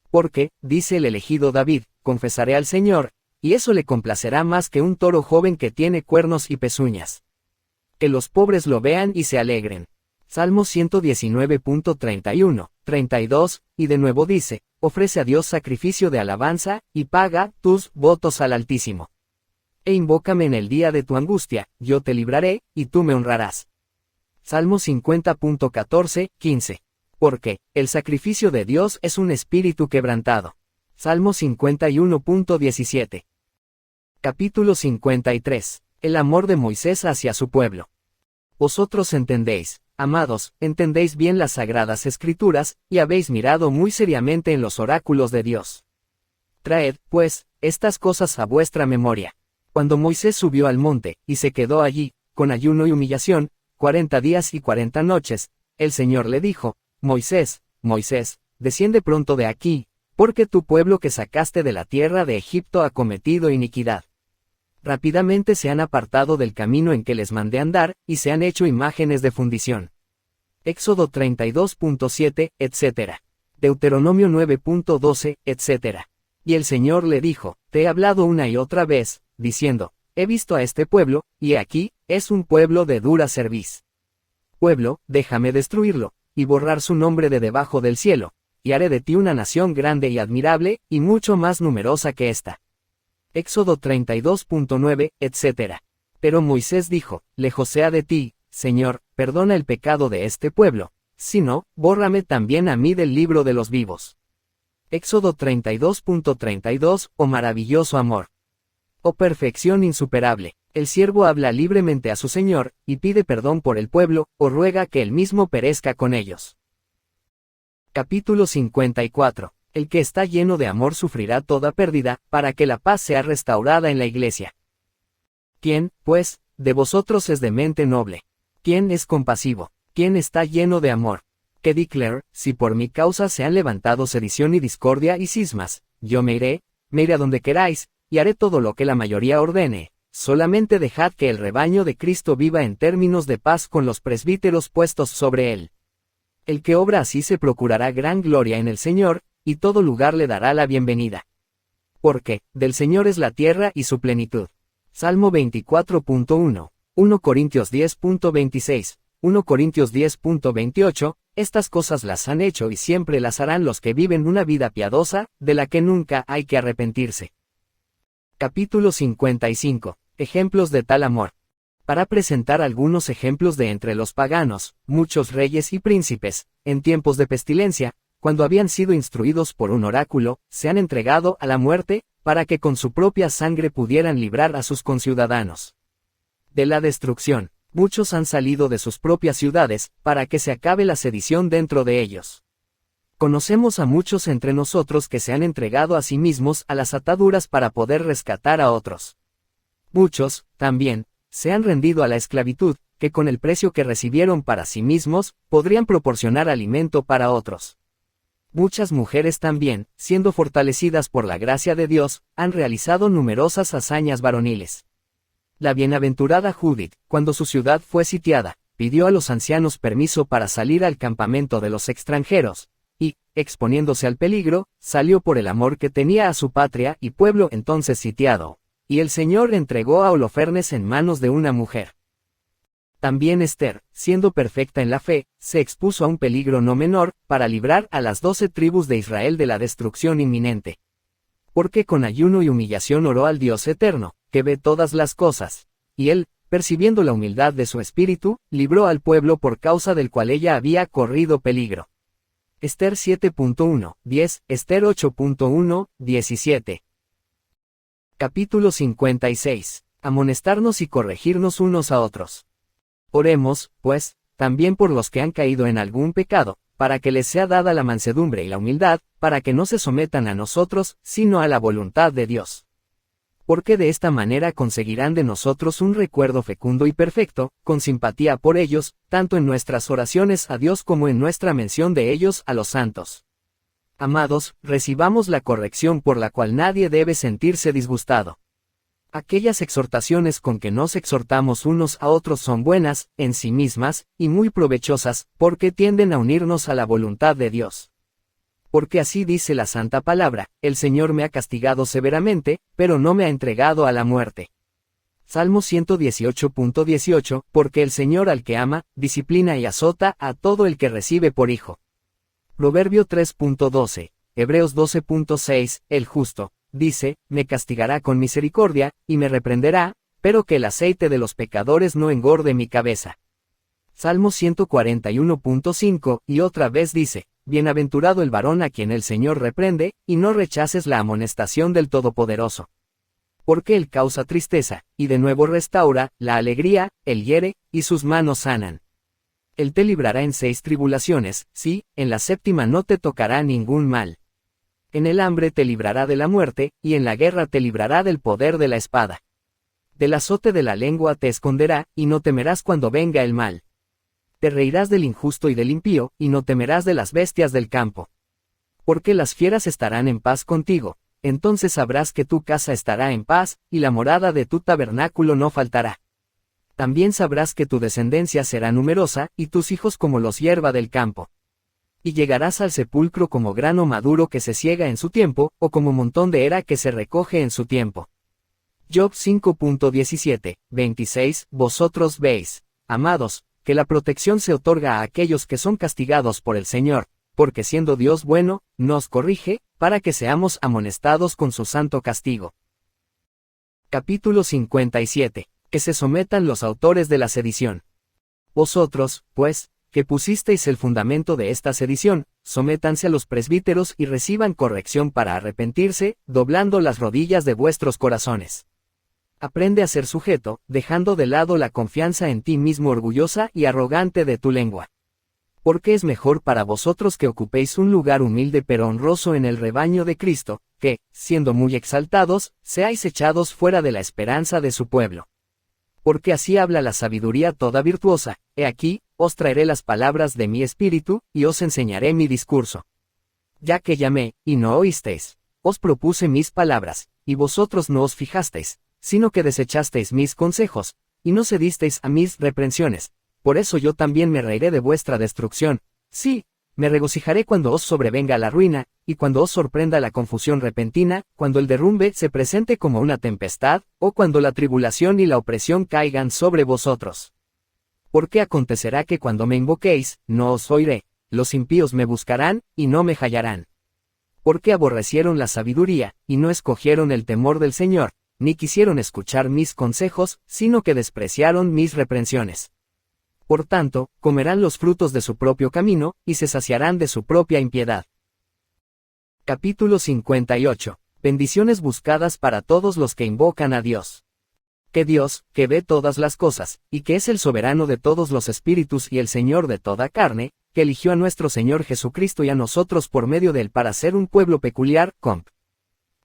Porque, dice el elegido David, confesaré al Señor, y eso le complacerá más que un toro joven que tiene cuernos y pezuñas. Que los pobres lo vean y se alegren. Salmo 119.31, 32, y de nuevo dice, ofrece a Dios sacrificio de alabanza, y paga tus votos al Altísimo. E invócame en el día de tu angustia, yo te libraré, y tú me honrarás. Salmo 50.14, 15. Porque, el sacrificio de Dios es un espíritu quebrantado. Salmo 51.17. Capítulo 53. El amor de Moisés hacia su pueblo. Vosotros entendéis, Amados, entendéis bien las sagradas escrituras, y habéis mirado muy seriamente en los oráculos de Dios. Traed, pues, estas cosas a vuestra memoria. Cuando Moisés subió al monte, y se quedó allí, con ayuno y humillación, 40 días y 40 noches, el Señor le dijo: Moisés, Moisés, desciende pronto de aquí, porque tu pueblo que sacaste de la tierra de Egipto ha cometido iniquidad. Rápidamente se han apartado del camino en que les mandé andar, y se han hecho imágenes de fundición. Éxodo 32.7, etc. Deuteronomio 9.12, etc. Y el Señor le dijo: Te he hablado una y otra vez, diciendo: He visto a este pueblo, y he aquí, es un pueblo de dura cerviz. Pueblo, déjame destruirlo, y borrar su nombre de debajo del cielo, y haré de ti una nación grande y admirable, y mucho más numerosa que esta. Éxodo 32.9, etc. Pero Moisés dijo: Lejos sea de ti, Señor, perdona el pecado de este pueblo, si no, bórrame también a mí del libro de los vivos. Éxodo 32.32, oh maravilloso amor. Oh perfección insuperable, el siervo habla libremente a su Señor, y pide perdón por el pueblo, o ruega que él mismo perezca con ellos. Capítulo 54. El que está lleno de amor sufrirá toda pérdida, para que la paz sea restaurada en la iglesia. ¿Quién, pues, de vosotros es de mente noble? ¿Quién es compasivo? ¿Quién está lleno de amor? Que declare: si por mi causa se han levantado sedición y discordia y cismas, yo me iré a donde queráis, y haré todo lo que la mayoría ordene. Solamente dejad que el rebaño de Cristo viva en términos de paz con los presbíteros puestos sobre él. El que obra así se procurará gran gloria en el Señor, y todo lugar le dará la bienvenida. Porque, del Señor es la tierra y su plenitud. Salmo 24.1, 1 Corintios 10.26, 1 Corintios 10.28, estas cosas las han hecho y siempre las harán los que viven una vida piadosa, de la que nunca hay que arrepentirse. Capítulo 55. Ejemplos de tal amor. Para presentar algunos ejemplos de entre los paganos, muchos reyes y príncipes, en tiempos de pestilencia, cuando habían sido instruidos por un oráculo, se han entregado a la muerte, para que con su propia sangre pudieran librar a sus conciudadanos de la destrucción. Muchos han salido de sus propias ciudades, para que se acabe la sedición dentro de ellos. Conocemos a muchos entre nosotros que se han entregado a sí mismos a las ataduras para poder rescatar a otros. Muchos, también, se han rendido a la esclavitud, que con el precio que recibieron para sí mismos, podrían proporcionar alimento para otros. Muchas mujeres también, siendo fortalecidas por la gracia de Dios, han realizado numerosas hazañas varoniles. La bienaventurada Judith, cuando su ciudad fue sitiada, pidió a los ancianos permiso para salir al campamento de los extranjeros, y, exponiéndose al peligro, salió por el amor que tenía a su patria y pueblo entonces sitiado, y el Señor entregó a Holofernes en manos de una mujer. También Esther, siendo perfecta en la fe, se expuso a un peligro no menor, para librar a las 12 tribus de Israel de la destrucción inminente. Porque con ayuno y humillación oró al Dios eterno, que ve todas las cosas, y él, percibiendo la humildad de su espíritu, libró al pueblo por causa del cual ella había corrido peligro. Esther 7.1, 10, Esther 8.1, 17. Capítulo 56. Amonestarnos y corregirnos unos a otros. Oremos, pues, también por los que han caído en algún pecado, para que les sea dada la mansedumbre y la humildad, para que no se sometan a nosotros, sino a la voluntad de Dios. Porque de esta manera conseguirán de nosotros un recuerdo fecundo y perfecto, con simpatía por ellos, tanto en nuestras oraciones a Dios como en nuestra mención de ellos a los santos. Amados, recibamos la corrección por la cual nadie debe sentirse disgustado. Aquellas exhortaciones con que nos exhortamos unos a otros son buenas, en sí mismas, y muy provechosas, porque tienden a unirnos a la voluntad de Dios. Porque así dice la Santa Palabra: el Señor me ha castigado severamente, pero no me ha entregado a la muerte. Salmo 118.18, porque el Señor al que ama, disciplina y azota a todo el que recibe por hijo. Proverbio 3.12, Hebreos 12.6, el justo, dice, me castigará con misericordia, y me reprenderá, pero que el aceite de los pecadores no engorde mi cabeza. Salmo 141.5, y otra vez dice, bienaventurado el varón a quien el Señor reprende, y no rechaces la amonestación del Todopoderoso. Porque él causa tristeza, y de nuevo restaura la alegría, él hiere, y sus manos sanan. Él te librará en 6 tribulaciones, sí, en la 7ª no te tocará ningún mal. En el hambre te librará de la muerte, y en la guerra te librará del poder de la espada. Del azote de la lengua te esconderá, y no temerás cuando venga el mal. Te reirás del injusto y del impío, y no temerás de las bestias del campo. Porque las fieras estarán en paz contigo, entonces sabrás que tu casa estará en paz, y la morada de tu tabernáculo no faltará. También sabrás que tu descendencia será numerosa, y tus hijos como los hierba del campo. Y llegarás al sepulcro como grano maduro que se siega en su tiempo, o como montón de era que se recoge en su tiempo. Job 5.17, 26. Vosotros veis, amados, que la protección se otorga a aquellos que son castigados por el Señor, porque siendo Dios bueno, nos corrige, para que seamos amonestados con su santo castigo. Capítulo 57. Que se sometan los autores de la sedición. Vosotros, pues, que pusisteis el fundamento de esta sedición, sométanse a los presbíteros y reciban corrección para arrepentirse, doblando las rodillas de vuestros corazones. Aprende a ser sujeto, dejando de lado la confianza en ti mismo orgullosa y arrogante de tu lengua. Porque es mejor para vosotros que ocupéis un lugar humilde pero honroso en el rebaño de Cristo, que, siendo muy exaltados, seáis echados fuera de la esperanza de su pueblo. Porque así habla la sabiduría toda virtuosa, he aquí, os traeré las palabras de mi espíritu, y os enseñaré mi discurso. Ya que llamé, y no oísteis, os propuse mis palabras, y vosotros no os fijasteis, sino que desechasteis mis consejos, y no cedisteis a mis reprensiones, por eso yo también me reiré de vuestra destrucción, sí, me regocijaré cuando os sobrevenga la ruina, y cuando os sorprenda la confusión repentina, cuando el derrumbe se presente como una tempestad, o cuando la tribulación y la opresión caigan sobre vosotros. Porque acontecerá que cuando me invoquéis, no os oiré, los impíos me buscarán, y no me hallarán. Porque aborrecieron la sabiduría, y no escogieron el temor del Señor, ni quisieron escuchar mis consejos, sino que despreciaron mis reprensiones. Por tanto, comerán los frutos de su propio camino, y se saciarán de su propia impiedad. Capítulo 58. Bendiciones buscadas para todos los que invocan a Dios. Que Dios, que ve todas las cosas, y que es el soberano de todos los espíritus y el Señor de toda carne, que eligió a nuestro Señor Jesucristo y a nosotros por medio de él para ser un pueblo peculiar, comp.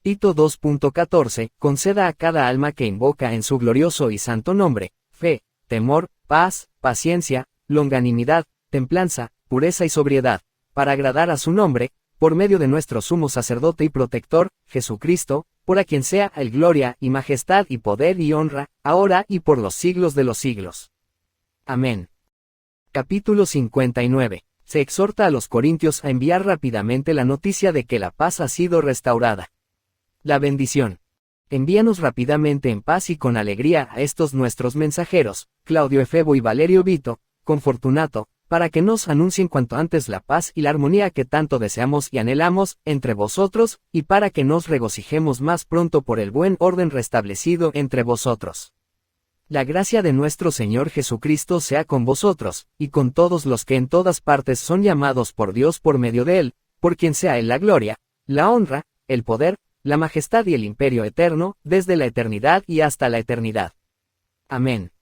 Tito 2.14, conceda a cada alma que invoca en su glorioso y santo nombre, fe, temor, paz, paciencia, longanimidad, templanza, pureza y sobriedad, para agradar a su nombre, por medio de nuestro sumo sacerdote y protector, Jesucristo, por a quien sea el gloria y majestad y poder y honra, ahora y por los siglos de los siglos. Amén. Capítulo 59. Se exhorta a los corintios a enviar rápidamente la noticia de que la paz ha sido restaurada. La bendición. Envíanos rápidamente en paz y con alegría a estos nuestros mensajeros, Claudio Efebo y Valerio Vito, con Fortunato, para que nos anuncien cuanto antes la paz y la armonía que tanto deseamos y anhelamos, entre vosotros, y para que nos regocijemos más pronto por el buen orden restablecido entre vosotros. La gracia de nuestro Señor Jesucristo sea con vosotros, y con todos los que en todas partes son llamados por Dios por medio de él, por quien sea él la gloria, la honra, el poder, la majestad y el imperio eterno, desde la eternidad y hasta la eternidad. Amén.